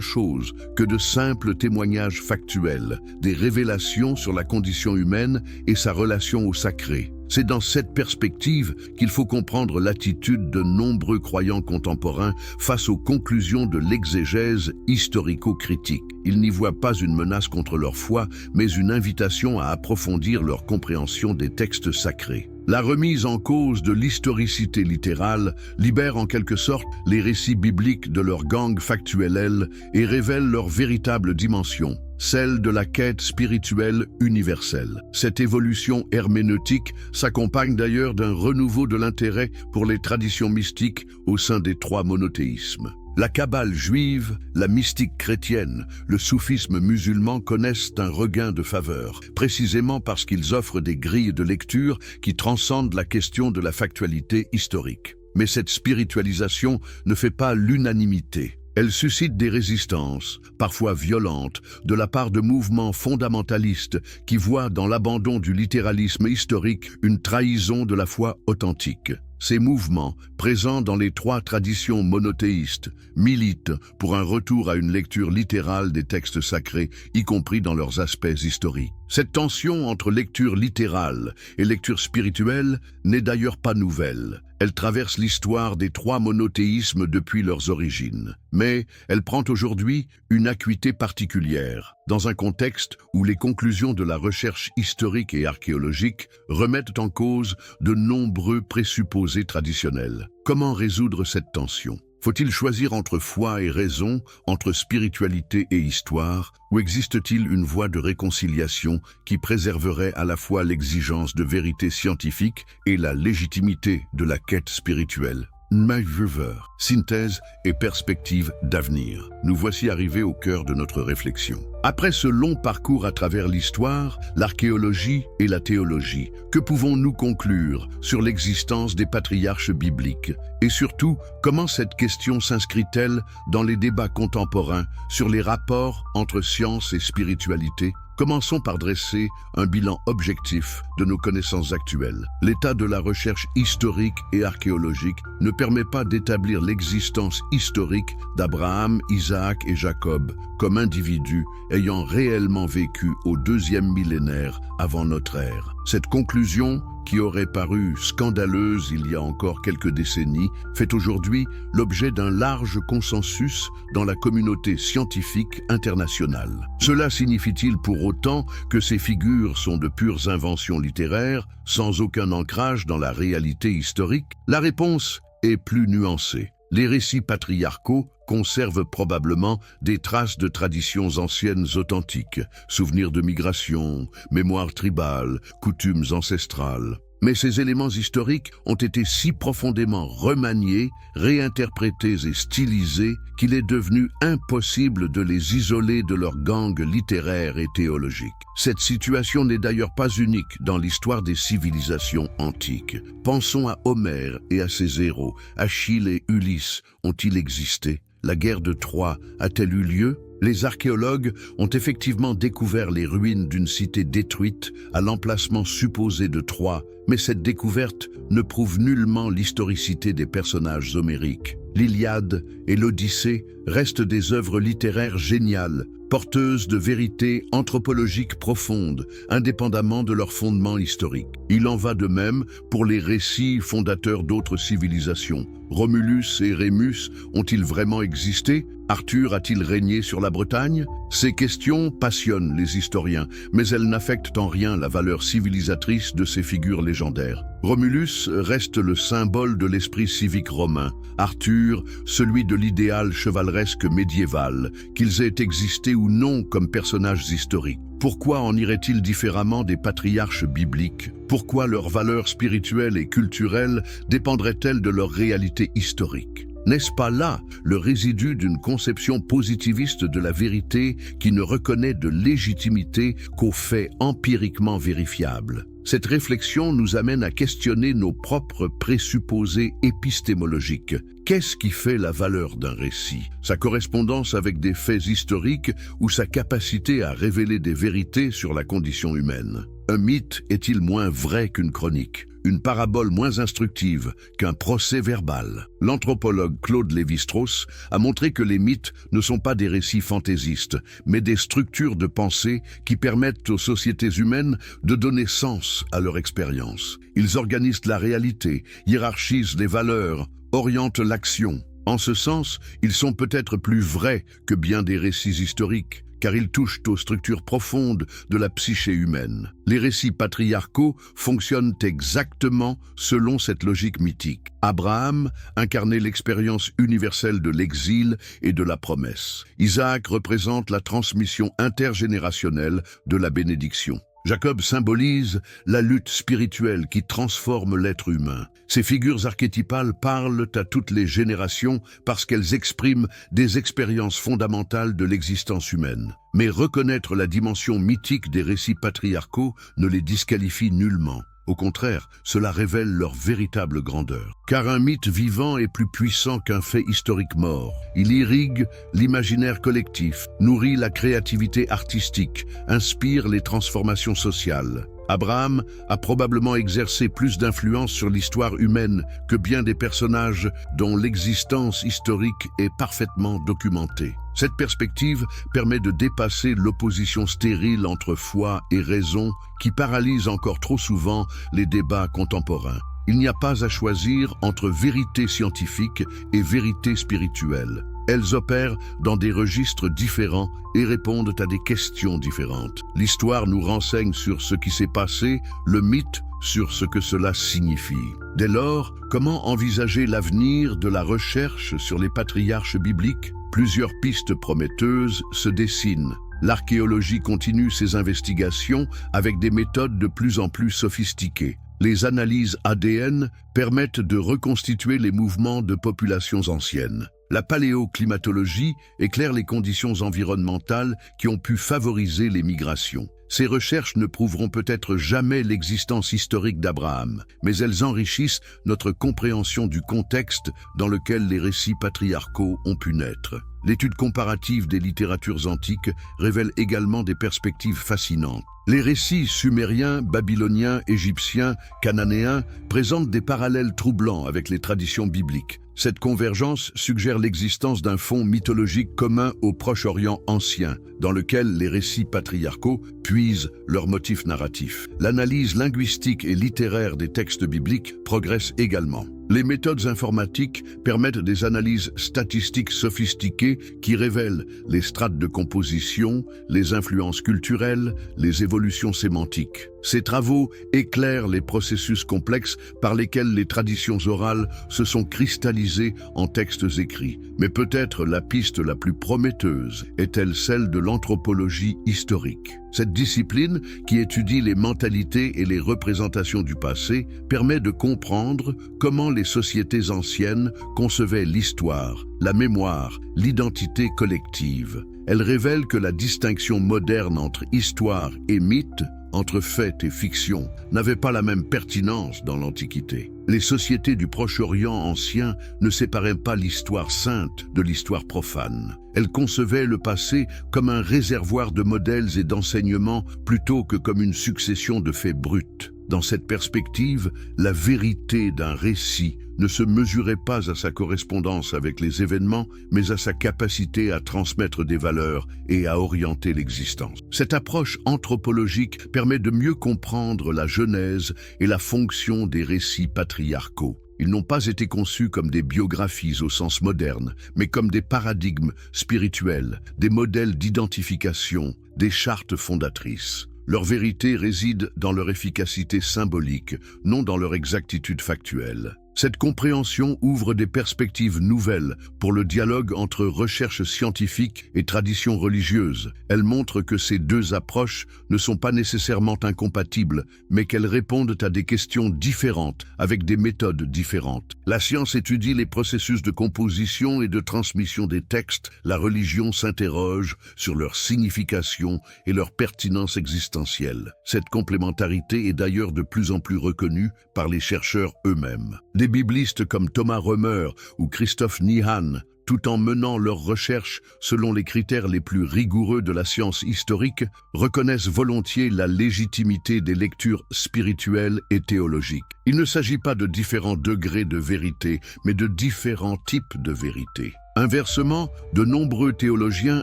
chose que de simples témoignages factuels, des révélations sur la condition humaine et sa relation au sacré. C'est dans cette perspective qu'il faut comprendre l'attitude de nombreux croyants contemporains face aux conclusions de l'exégèse historico-critique. Ils n'y voient pas une menace contre leur foi, mais une invitation à approfondir leur compréhension des textes sacrés. La remise en cause de l'historicité littérale libère en quelque sorte les récits bibliques de leur gangue factuelle et révèle leur véritable dimension, celle de la quête spirituelle universelle. Cette évolution herméneutique s'accompagne d'ailleurs d'un renouveau de l'intérêt pour les traditions mystiques au sein des trois monothéismes. La Kabbale juive, la mystique chrétienne, le soufisme musulman connaissent un regain de faveur, précisément parce qu'ils offrent des grilles de lecture qui transcendent la question de la factualité historique. Mais cette spiritualisation ne fait pas l'unanimité. Elle suscite des résistances, parfois violentes, de la part de mouvements fondamentalistes qui voient dans l'abandon du littéralisme historique une trahison de la foi authentique. Ces mouvements, présents dans les trois traditions monothéistes, militent pour un retour à une lecture littérale des textes sacrés, y compris dans leurs aspects historiques. Cette tension entre lecture littérale et lecture spirituelle n'est d'ailleurs pas nouvelle. Elle traverse l'histoire des trois monothéismes depuis leurs origines. Mais elle prend aujourd'hui une acuité particulière, dans un contexte où les conclusions de la recherche historique et archéologique remettent en cause de nombreux présupposés traditionnels. Comment résoudre cette tension ? Faut-il choisir entre foi et raison, entre spiritualité et histoire, ou existe-t-il une voie de réconciliation qui préserverait à la fois l'exigence de vérité scientifique et la légitimité de la quête spirituelle ? Nmajver, synthèse et perspective d'avenir. Nous voici arrivés au cœur de notre réflexion. Après ce long parcours à travers l'histoire, l'archéologie et la théologie, que pouvons-nous conclure sur l'existence des patriarches bibliques? Et surtout, comment cette question s'inscrit-elle dans les débats contemporains sur les rapports entre science et spiritualité? Commençons par dresser un bilan objectif de nos connaissances actuelles. L'état de la recherche historique et archéologique ne permet pas d'établir l'existence historique d'Abraham, Isaac et Jacob comme individus ayant réellement vécu au 2e millénaire avant notre ère. Cette conclusion, qui aurait paru scandaleuse il y a encore quelques décennies, fait aujourd'hui l'objet d'un large consensus dans la communauté scientifique internationale. Cela signifie-t-il pour autant que ces figures sont de pures inventions littéraires, sans aucun ancrage dans la réalité historique? La réponse est plus nuancée. Les récits patriarcaux conservent probablement des traces de traditions anciennes authentiques, souvenirs de migration, mémoires tribales, coutumes ancestrales. Mais ces éléments historiques ont été si profondément remaniés, réinterprétés et stylisés qu'il est devenu impossible de les isoler de leur gang littéraire et théologique. Cette situation n'est d'ailleurs pas unique dans l'histoire des civilisations antiques. Pensons à Homère et à ses héros. Achille et Ulysse ont-ils existé? La guerre de Troie a-t-elle eu lieu? Les archéologues ont effectivement découvert les ruines d'une cité détruite à l'emplacement supposé de Troie, mais cette découverte ne prouve nullement l'historicité des personnages homériques. L'Iliade et l'Odyssée restent des œuvres littéraires géniales, porteuses de vérités anthropologiques profondes, indépendamment de leur fondement historique. Il en va de même pour les récits fondateurs d'autres civilisations. Romulus et Rémus ont-ils vraiment existé? Arthur a-t-il régné sur la Bretagne? Ces questions passionnent les historiens, mais elles n'affectent en rien la valeur civilisatrice de ces figures légendaires. Romulus reste le symbole de l'esprit civique romain, Arthur celui de l'idéal chevaleresque médiéval, qu'ils aient existé ou non comme personnages historiques. Pourquoi en irait-il différemment des patriarches bibliques? Pourquoi leur valeur spirituelle et culturelle dépendrait-elle de leur réalité historique? N'est-ce pas là le résidu d'une conception positiviste de la vérité qui ne reconnaît de légitimité qu'aux faits empiriquement vérifiables? Cette réflexion nous amène à questionner nos propres présupposés épistémologiques. Qu'est-ce qui fait la valeur d'un récit? Sa correspondance avec des faits historiques ou sa capacité à révéler des vérités sur la condition humaine? Un mythe est-il moins vrai qu'une chronique? Une parabole moins instructive qu'un procès verbal? L'anthropologue Claude Lévi-Strauss a montré que les mythes ne sont pas des récits fantaisistes, mais des structures de pensée qui permettent aux sociétés humaines de donner sens à leur expérience. Ils organisent la réalité, hiérarchisent les valeurs, orientent l'action. En ce sens, ils sont peut-être plus vrais que bien des récits historiques, car ils touchent aux structures profondes de la psyché humaine. Les récits patriarcaux fonctionnent exactement selon cette logique mythique. Abraham incarnait l'expérience universelle de l'exil et de la promesse. Isaac représente la transmission intergénérationnelle de la bénédiction. Jacob symbolise la lutte spirituelle qui transforme l'être humain. Ces figures archétypales parlent à toutes les générations parce qu'elles expriment des expériences fondamentales de l'existence humaine. Mais reconnaître la dimension mythique des récits patriarcaux ne les disqualifie nullement. Au contraire, cela révèle leur véritable grandeur. Car un mythe vivant est plus puissant qu'un fait historique mort. Il irrigue l'imaginaire collectif, nourrit la créativité artistique, inspire les transformations sociales. Abraham a probablement exercé plus d'influence sur l'histoire humaine que bien des personnages dont l'existence historique est parfaitement documentée. Cette perspective permet de dépasser l'opposition stérile entre foi et raison qui paralyse encore trop souvent les débats contemporains. Il n'y a pas à choisir entre vérité scientifique et vérité spirituelle. Elles opèrent dans des registres différents et répondent à des questions différentes. L'histoire nous renseigne sur ce qui s'est passé, le mythe sur ce que cela signifie. Dès lors, comment envisager l'avenir de la recherche sur les patriarches bibliques? Plusieurs pistes prometteuses se dessinent. L'archéologie continue ses investigations avec des méthodes de plus en plus sophistiquées. Les analyses ADN permettent de reconstituer les mouvements de populations anciennes. La paléoclimatologie éclaire les conditions environnementales qui ont pu favoriser les migrations. Ces recherches ne prouveront peut-être jamais l'existence historique d'Abraham, mais elles enrichissent notre compréhension du contexte dans lequel les récits patriarcaux ont pu naître. L'étude comparative des littératures antiques révèle également des perspectives fascinantes. Les récits sumériens, babyloniens, égyptiens, cananéens présentent des parallèles troublants avec les traditions bibliques. Cette convergence suggère l'existence d'un fond mythologique commun au Proche-Orient ancien, dans lequel les récits patriarcaux puisent leurs motifs narratifs. L'analyse linguistique et littéraire des textes bibliques progresse également. Les méthodes informatiques permettent des analyses statistiques sophistiquées qui révèlent les strates de composition, les influences culturelles, les évolutions sémantiques. Ces travaux éclairent les processus complexes par lesquels les traditions orales se sont cristallisées en textes écrits. Mais peut-être la piste la plus prometteuse est-elle celle de l'anthropologie historique. Cette discipline, qui étudie les mentalités et les représentations du passé, permet de comprendre comment les sociétés anciennes concevaient l'histoire, la mémoire, l'identité collective. Elle révèle que la distinction moderne entre histoire et mythe, entre fait et fiction, n'avait pas la même pertinence dans l'Antiquité. Les sociétés du Proche-Orient ancien ne séparaient pas l'histoire sainte de l'histoire profane. Elles concevaient le passé comme un réservoir de modèles et d'enseignements plutôt que comme une succession de faits bruts. Dans cette perspective, la vérité d'un récit ne se mesurait pas à sa correspondance avec les événements, mais à sa capacité à transmettre des valeurs et à orienter l'existence. Cette approche anthropologique permet de mieux comprendre la genèse et la fonction des récits patriarcaux. Ils n'ont pas été conçus comme des biographies au sens moderne, mais comme des paradigmes spirituels, des modèles d'identification, des chartes fondatrices. Leur vérité réside dans leur efficacité symbolique, non dans leur exactitude factuelle. Cette compréhension ouvre des perspectives nouvelles pour le dialogue entre recherche scientifique et tradition religieuse. Elle montre que ces deux approches ne sont pas nécessairement incompatibles, mais qu'elles répondent à des questions différentes, avec des méthodes différentes. La science étudie les processus de composition et de transmission des textes. La religion s'interroge sur leur signification et leur pertinence existentielle. Cette complémentarité est d'ailleurs de plus en plus reconnue par les chercheurs eux-mêmes. Des biblistes comme Thomas Römer ou Christoph Niehan, tout en menant leurs recherches selon les critères les plus rigoureux de la science historique, reconnaissent volontiers la légitimité des lectures spirituelles et théologiques. Il ne s'agit pas de différents degrés de vérité, mais de différents types de vérité. Inversement, de nombreux théologiens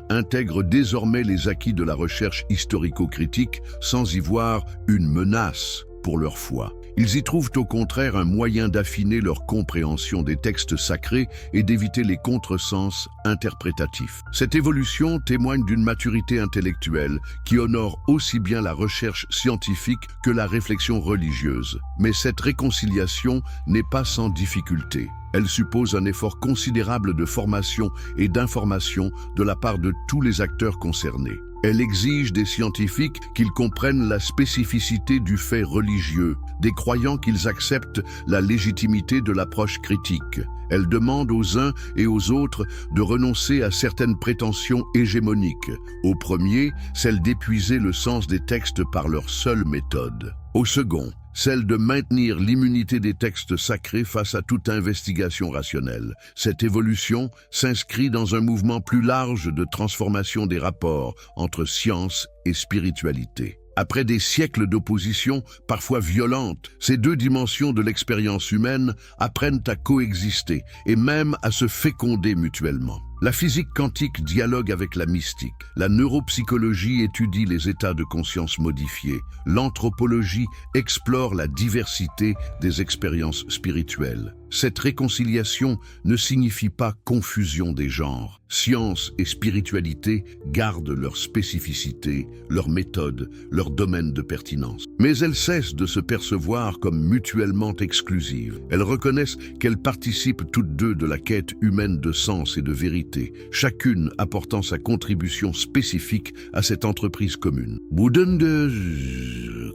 intègrent désormais les acquis de la recherche historico-critique sans y voir une menace pour leur foi. Ils y trouvent au contraire un moyen d'affiner leur compréhension des textes sacrés et d'éviter les contresens interprétatifs. Cette évolution témoigne d'une maturité intellectuelle qui honore aussi bien la recherche scientifique que la réflexion religieuse. Mais cette réconciliation n'est pas sans difficulté. Elle suppose un effort considérable de formation et d'information de la part de tous les acteurs concernés. Elle exige des scientifiques qu'ils comprennent la spécificité du fait religieux, des croyants qu'ils acceptent la légitimité de l'approche critique. Elle demande aux uns et aux autres de renoncer à certaines prétentions hégémoniques. Au premier, celle d'épuiser le sens des textes par leur seule méthode. Au second, celle de maintenir l'immunité des textes sacrés face à toute investigation rationnelle. Cette évolution s'inscrit dans un mouvement plus large de transformation des rapports entre science et spiritualité. Après des siècles d'opposition, parfois violente, ces deux dimensions de l'expérience humaine apprennent à coexister et même à se féconder mutuellement. La physique quantique dialogue avec la mystique. La neuropsychologie étudie les états de conscience modifiés. L'anthropologie explore la diversité des expériences spirituelles. Cette réconciliation ne signifie pas confusion des genres. Science et spiritualité gardent leur spécificité, leur méthode, leur domaine de pertinence. Mais elles cessent de se percevoir comme mutuellement exclusives. Elles reconnaissent qu'elles participent toutes deux de la quête humaine de sens et de vérité, chacune apportant sa contribution spécifique à cette entreprise commune.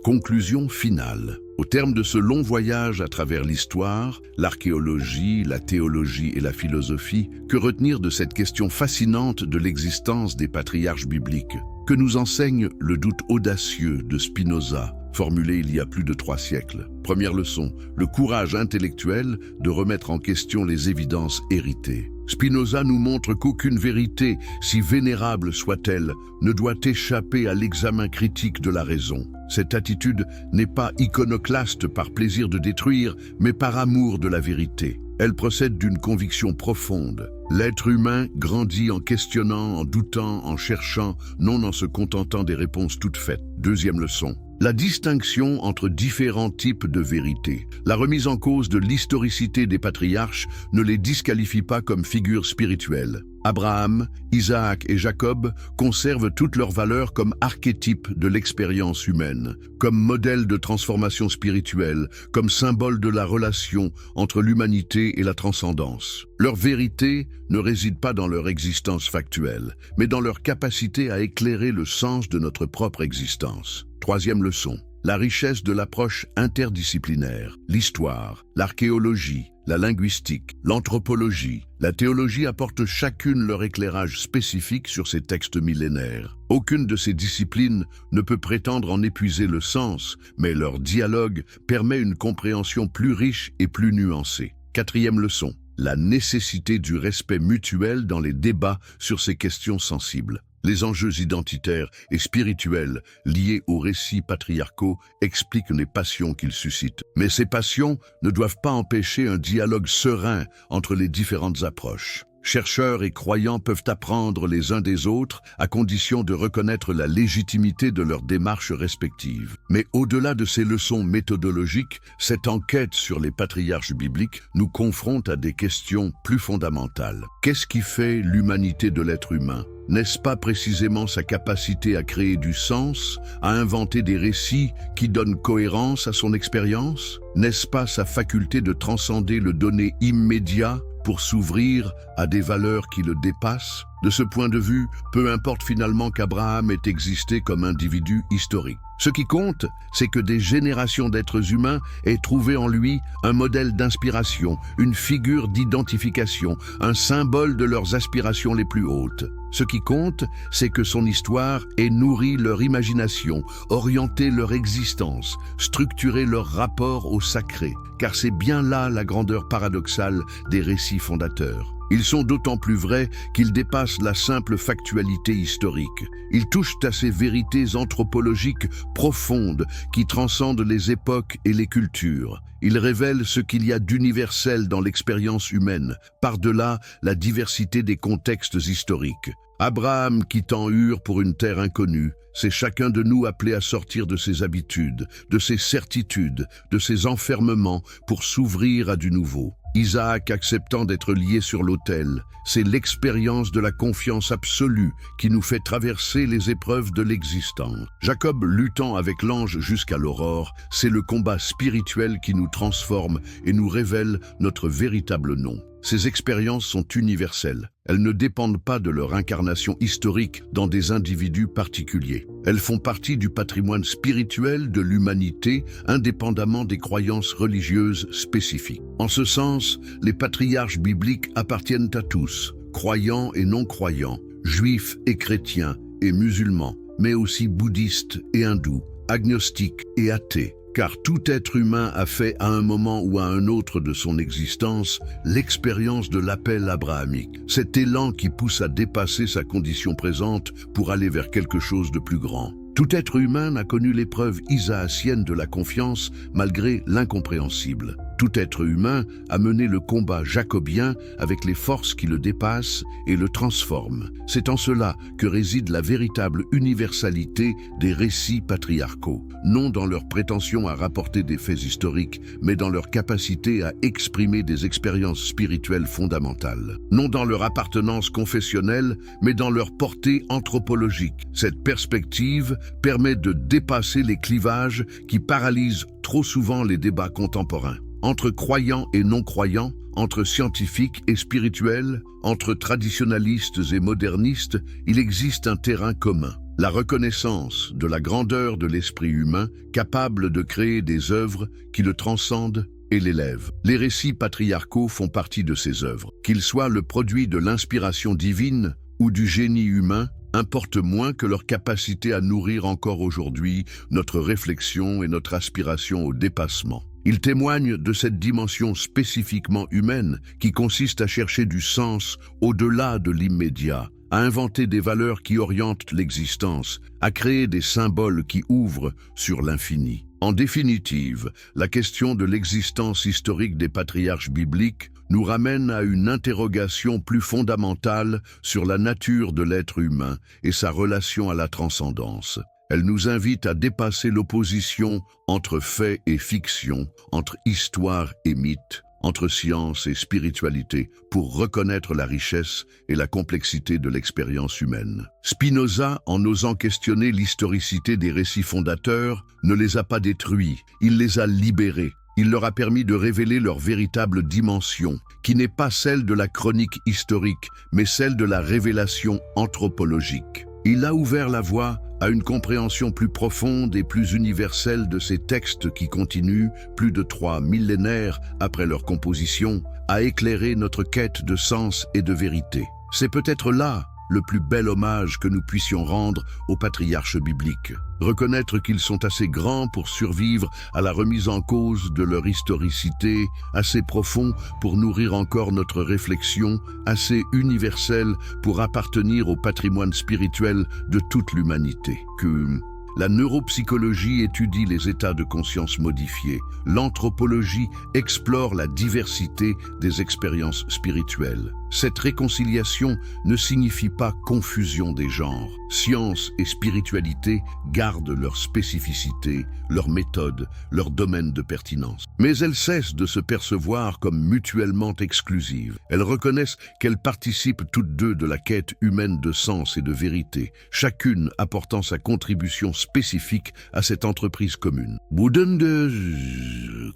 Conclusion finale. Au terme de ce long voyage à travers l'histoire, l'archéologie, la théologie et la philosophie, que retenir de cette question fascinante de l'existence des patriarches bibliques? Que nous enseigne le doute audacieux de Spinoza, formulé il y a plus de 3 siècles? Première leçon, le courage intellectuel de remettre en question les évidences héritées. Spinoza nous montre qu'aucune vérité, si vénérable soit-elle, ne doit échapper à l'examen critique de la raison. Cette attitude n'est pas iconoclaste par plaisir de détruire, mais par amour de la vérité. Elle procède d'une conviction profonde. L'être humain grandit en questionnant, en doutant, en cherchant, non en se contentant des réponses toutes faites. Deuxième leçon. La distinction entre différents types de vérité. La remise en cause de l'historicité des patriarches ne les disqualifie pas comme figures spirituelles. Abraham, Isaac et Jacob conservent toute leur valeur comme archétype de l'expérience humaine, comme modèle de transformation spirituelle, comme symbole de la relation entre l'humanité et la transcendance. Leur vérité ne réside pas dans leur existence factuelle, mais dans leur capacité à éclairer le sens de notre propre existence. Troisième leçon, la richesse de l'approche interdisciplinaire, l'histoire, l'archéologie, la linguistique, l'anthropologie, la théologie apportent chacune leur éclairage spécifique sur ces textes millénaires. Aucune de ces disciplines ne peut prétendre en épuiser le sens, mais leur dialogue permet une compréhension plus riche et plus nuancée. Quatrième leçon, la nécessité du respect mutuel dans les débats sur ces questions sensibles. Les enjeux identitaires et spirituels liés aux récits patriarcaux expliquent les passions qu'ils suscitent. Mais ces passions ne doivent pas empêcher un dialogue serein entre les différentes approches. Chercheurs et croyants peuvent apprendre les uns des autres à condition de reconnaître la légitimité de leurs démarches respectives. Mais au-delà de ces leçons méthodologiques, cette enquête sur les patriarches bibliques nous confronte à des questions plus fondamentales. Qu'est-ce qui fait l'humanité de l'être humain ? N'est-ce pas précisément sa capacité à créer du sens, à inventer des récits qui donnent cohérence à son expérience? N'est-ce pas sa faculté de transcender le donné immédiat pour s'ouvrir à des valeurs qui le dépassent? De ce point de vue, peu importe finalement qu'Abraham ait existé comme individu historique. Ce qui compte, c'est que des générations d'êtres humains aient trouvé en lui un modèle d'inspiration, une figure d'identification, un symbole de leurs aspirations les plus hautes. Ce qui compte, c'est que son histoire ait nourri leur imagination, orienté leur existence, structuré leur rapport au sacré, car c'est bien là la grandeur paradoxale des récits fondateurs. Ils sont d'autant plus vrais qu'ils dépassent la simple factualité historique. Ils touchent à ces vérités anthropologiques profondes qui transcendent les époques et les cultures. Ils révèlent ce qu'il y a d'universel dans l'expérience humaine, par-delà la diversité des contextes historiques. Abraham quittant Ur pour une terre inconnue, c'est chacun de nous appelé à sortir de ses habitudes, de ses certitudes, de ses enfermements pour s'ouvrir à du nouveau. Isaac acceptant d'être lié sur l'autel, c'est l'expérience de la confiance absolue qui nous fait traverser les épreuves de l'existence. Jacob luttant avec l'ange jusqu'à l'aurore, c'est le combat spirituel qui nous transforme et nous révèle notre véritable nom. Ces expériences sont universelles. Elles ne dépendent pas de leur incarnation historique dans des individus particuliers. Elles font partie du patrimoine spirituel de l'humanité, indépendamment des croyances religieuses spécifiques. En ce sens, les patriarches bibliques appartiennent à tous, croyants et non-croyants, juifs et chrétiens et musulmans, mais aussi bouddhistes et hindous, agnostiques et athées. Car tout être humain a fait à un moment ou à un autre de son existence l'expérience de l'appel abrahamique, cet élan qui pousse à dépasser sa condition présente pour aller vers quelque chose de plus grand. Tout être humain n'a connu l'épreuve isaacienne de la confiance malgré l'incompréhensible. Tout être humain a mené le combat jacobien avec les forces qui le dépassent et le transforment. C'est en cela que réside la véritable universalité des récits patriarcaux, non dans leur prétention à rapporter des faits historiques, mais dans leur capacité à exprimer des expériences spirituelles fondamentales. Non dans leur appartenance confessionnelle, mais dans leur portée anthropologique. Cette perspective permet de dépasser les clivages qui paralysent trop souvent les débats contemporains. Entre croyants et non-croyants, entre scientifiques et spirituels, entre traditionalistes et modernistes, il existe un terrain commun. la reconnaissance de la grandeur de l'esprit humain capable de créer des œuvres qui le transcendent et l'élèvent. Les récits patriarcaux font partie de ces œuvres. Qu'ils soient le produit de l'inspiration divine ou du génie humain, importe moins que leur capacité à nourrir encore aujourd'hui notre réflexion et notre aspiration au dépassement. Ils témoignent de cette dimension spécifiquement humaine qui consiste à chercher du sens au-delà de l'immédiat, à inventer des valeurs qui orientent l'existence, à créer des symboles qui ouvrent sur l'infini. En définitive, la question de l'existence historique des patriarches bibliques nous ramène à une interrogation plus fondamentale sur la nature de l'être humain et sa relation à la transcendance. Elle nous invite à dépasser l'opposition entre fait et fiction, entre histoire et mythe, entre science et spiritualité, pour reconnaître la richesse et la complexité de l'expérience humaine. Spinoza, en osant questionner l'historicité des récits fondateurs, ne les a pas détruits, il les a libérés. Il leur a permis de révéler leur véritable dimension, qui n'est pas celle de la chronique historique, mais celle de la révélation anthropologique. Il a ouvert la voie à une compréhension plus profonde et plus universelle de ces textes qui continuent, plus de 3 millénaires après leur composition, à éclairer notre quête de sens et de vérité. C'est peut-être là le plus bel hommage que nous puissions rendre aux patriarches bibliques. Reconnaître qu'ils sont assez grands pour survivre à la remise en cause de leur historicité, assez profonds pour nourrir encore notre réflexion, assez universels pour appartenir au patrimoine spirituel de toute l'humanité. Que la neuropsychologie étudie les états de conscience modifiés. L'anthropologie explore la diversité des expériences spirituelles. Cette réconciliation ne signifie pas confusion des genres. Science et spiritualité gardent leur spécificité, leur méthode, leur domaine de pertinence. Mais elles cessent de se percevoir comme mutuellement exclusives. Elles reconnaissent qu'elles participent toutes deux de la quête humaine de sens et de vérité, chacune apportant sa contribution spécifique à cette entreprise commune. Boudin de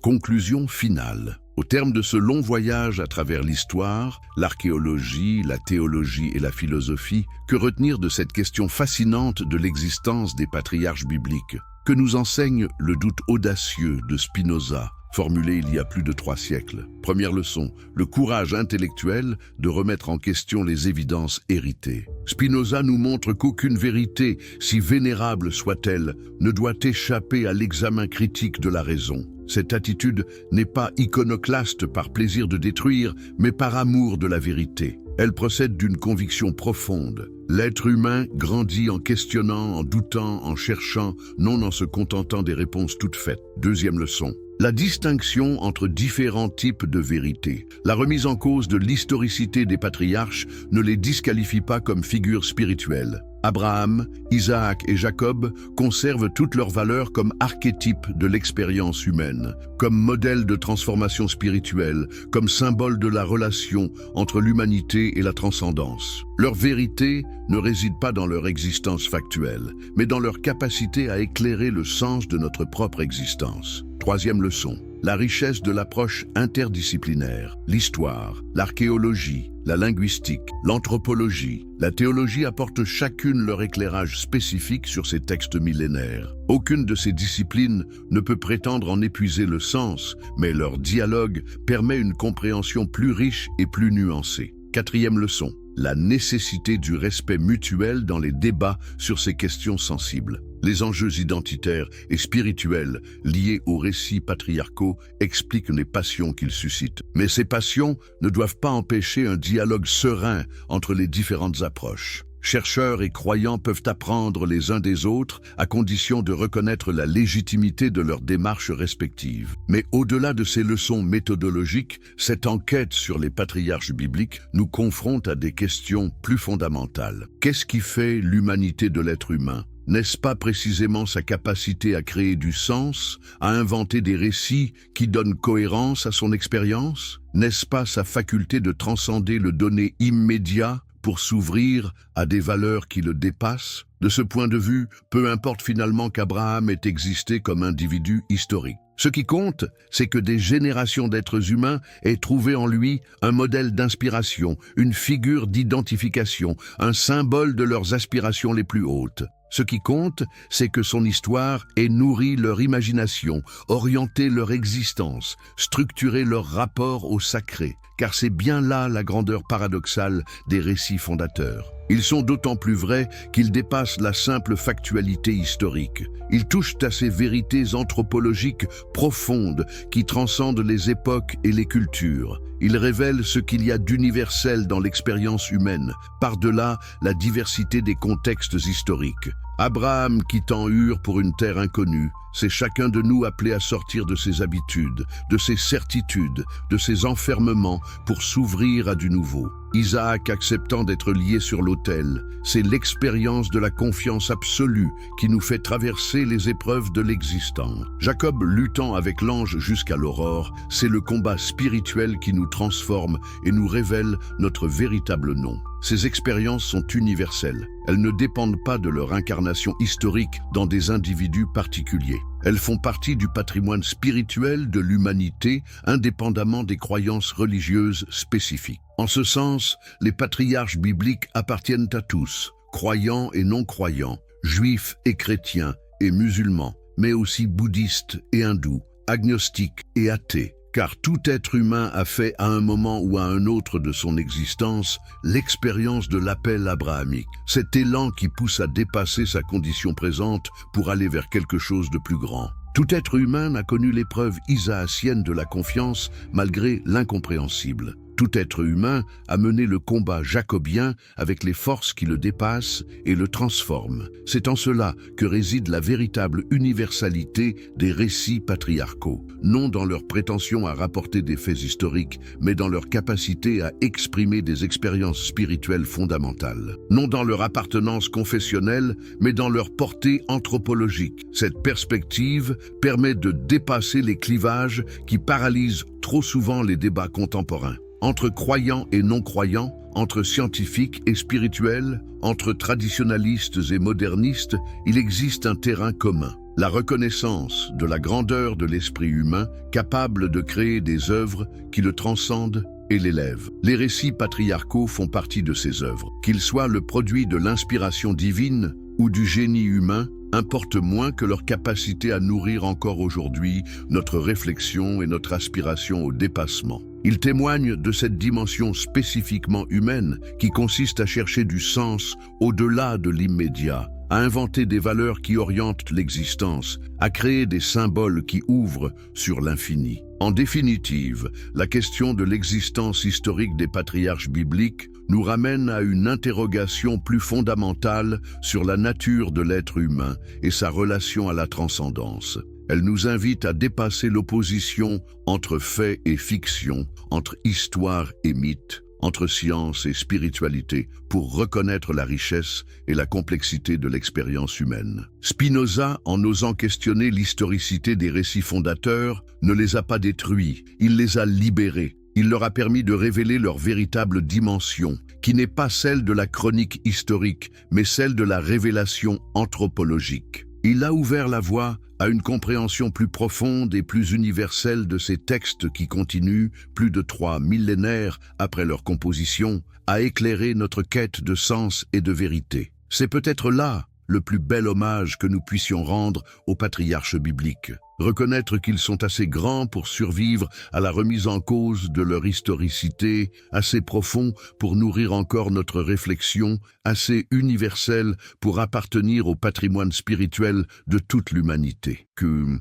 conclusion finale. Au terme de ce long voyage à travers l'histoire, l'archéologie, la théologie et la philosophie, que retenir de cette question fascinante de l'existence des patriarches bibliques? Que nous enseigne le doute audacieux de Spinoza, formulé il y a plus de 3 siècles? Première leçon, le courage intellectuel de remettre en question les évidences héritées. Spinoza nous montre qu'aucune vérité, si vénérable soit-elle, ne doit échapper à l'examen critique de la raison. Cette attitude n'est pas iconoclaste par plaisir de détruire, mais par amour de la vérité. Elle procède d'une conviction profonde. L'être humain grandit en questionnant, en doutant, en cherchant, non en se contentant des réponses toutes faites. Deuxième leçon. La distinction entre différents types de vérité. La remise en cause de l'historicité des patriarches ne les disqualifie pas comme figures spirituelles. Abraham, Isaac et Jacob conservent toutes leurs valeurs comme archétypes de l'expérience humaine, comme modèle de transformation spirituelle, comme symbole de la relation entre l'humanité et la transcendance. Leur vérité ne réside pas dans leur existence factuelle, mais dans leur capacité à éclairer le sens de notre propre existence. Troisième leçon. La richesse de l'approche interdisciplinaire, l'histoire, l'archéologie, la linguistique, l'anthropologie, la théologie apportent chacune leur éclairage spécifique sur ces textes millénaires. Aucune de ces disciplines ne peut prétendre en épuiser le sens, mais leur dialogue permet une compréhension plus riche et plus nuancée. Quatrième leçon. La nécessité du respect mutuel dans les débats sur ces questions sensibles. Les enjeux identitaires et spirituels liés aux récits patriarcaux expliquent les passions qu'ils suscitent. Mais ces passions ne doivent pas empêcher un dialogue serein entre les différentes approches. Chercheurs et croyants peuvent apprendre les uns des autres à condition de reconnaître la légitimité de leurs démarches respectives. Mais au-delà de ces leçons méthodologiques, cette enquête sur les patriarches bibliques nous confronte à des questions plus fondamentales. Qu'est-ce qui fait l'humanité de l'être humain ? N'est-ce pas précisément sa capacité à créer du sens, à inventer des récits qui donnent cohérence à son expérience? N'est-ce pas sa faculté de transcender le donné immédiat pour s'ouvrir à des valeurs qui le dépassent? De ce point de vue, peu importe finalement qu'Abraham ait existé comme individu historique. Ce qui compte, c'est que des générations d'êtres humains aient trouvé en lui un modèle d'inspiration, une figure d'identification, un symbole de leurs aspirations les plus hautes. Ce qui compte, c'est que son histoire ait nourri leur imagination, orienté leur existence, structuré leur rapport au sacré, car c'est bien là la grandeur paradoxale des récits fondateurs. Ils sont d'autant plus vrais qu'ils dépassent la simple factualité historique. Ils touchent à ces vérités anthropologiques profondes qui transcendent les époques et les cultures. Ils révèlent ce qu'il y a d'universel dans l'expérience humaine, par-delà la diversité des contextes historiques. Abraham quittant Ur pour une terre inconnue, c'est chacun de nous appelé à sortir de ses habitudes, de ses certitudes, de ses enfermements pour s'ouvrir à du nouveau. Isaac acceptant d'être lié sur l'autel, c'est l'expérience de la confiance absolue qui nous fait traverser les épreuves de l'existant. Jacob luttant avec l'ange jusqu'à l'aurore, c'est le combat spirituel qui nous transforme et nous révèle notre véritable nom. Ces expériences sont universelles. Elles ne dépendent pas de leur incarnation historique dans des individus particuliers. Elles font partie du patrimoine spirituel de l'humanité, indépendamment des croyances religieuses spécifiques. En ce sens, les patriarches bibliques appartiennent à tous, croyants et non-croyants, juifs et chrétiens et musulmans, mais aussi bouddhistes et hindous, agnostiques et athées. Car tout être humain a fait à un moment ou à un autre de son existence l'expérience de l'appel abrahamique, cet élan qui pousse à dépasser sa condition présente pour aller vers quelque chose de plus grand. Tout être humain a connu l'épreuve isaacienne de la confiance malgré l'incompréhensible. Tout être humain a mené le combat jacobien avec les forces qui le dépassent et le transforment. C'est en cela que réside la véritable universalité des récits patriarcaux, non dans leur prétention à rapporter des faits historiques, mais dans leur capacité à exprimer des expériences spirituelles fondamentales. Non dans leur appartenance confessionnelle, mais dans leur portée anthropologique. Cette perspective permet de dépasser les clivages qui paralysent trop souvent les débats contemporains. Entre croyants et non-croyants, entre scientifiques et spirituels, entre traditionalistes et modernistes, il existe un terrain commun. La reconnaissance de la grandeur de l'esprit humain, capable de créer des œuvres qui le transcendent et l'élèvent. Les récits patriarcaux font partie de ces œuvres. Qu'ils soient le produit de l'inspiration divine ou du génie humain, importe moins que leur capacité à nourrir encore aujourd'hui notre réflexion et notre aspiration au dépassement. Ils témoignent de cette dimension spécifiquement humaine qui consiste à chercher du sens au-delà de l'immédiat, à inventer des valeurs qui orientent l'existence, à créer des symboles qui ouvrent sur l'infini. En définitive, la question de l'existence historique des patriarches bibliques nous ramène à une interrogation plus fondamentale sur la nature de l'être humain et sa relation à la transcendance. Elle nous invite à dépasser l'opposition entre fait et fiction, entre histoire et mythe, entre science et spiritualité, pour reconnaître la richesse et la complexité de l'expérience humaine. Spinoza, en osant questionner l'historicité des récits fondateurs, ne les a pas détruits, il les a libérés. Il leur a permis de révéler leur véritable dimension, qui n'est pas celle de la chronique historique, mais celle de la révélation anthropologique. Il a ouvert la voie à une compréhension plus profonde et plus universelle de ces textes qui continuent, plus de 3 millénaires après leur composition, à éclairer notre quête de sens et de vérité. C'est peut-être là le plus bel hommage que nous puissions rendre aux patriarches bibliques. Reconnaître qu'ils sont assez grands pour survivre à la remise en cause de leur historicité, assez profonds pour nourrir encore notre réflexion, assez universels pour appartenir au patrimoine spirituel de toute l'humanité. Que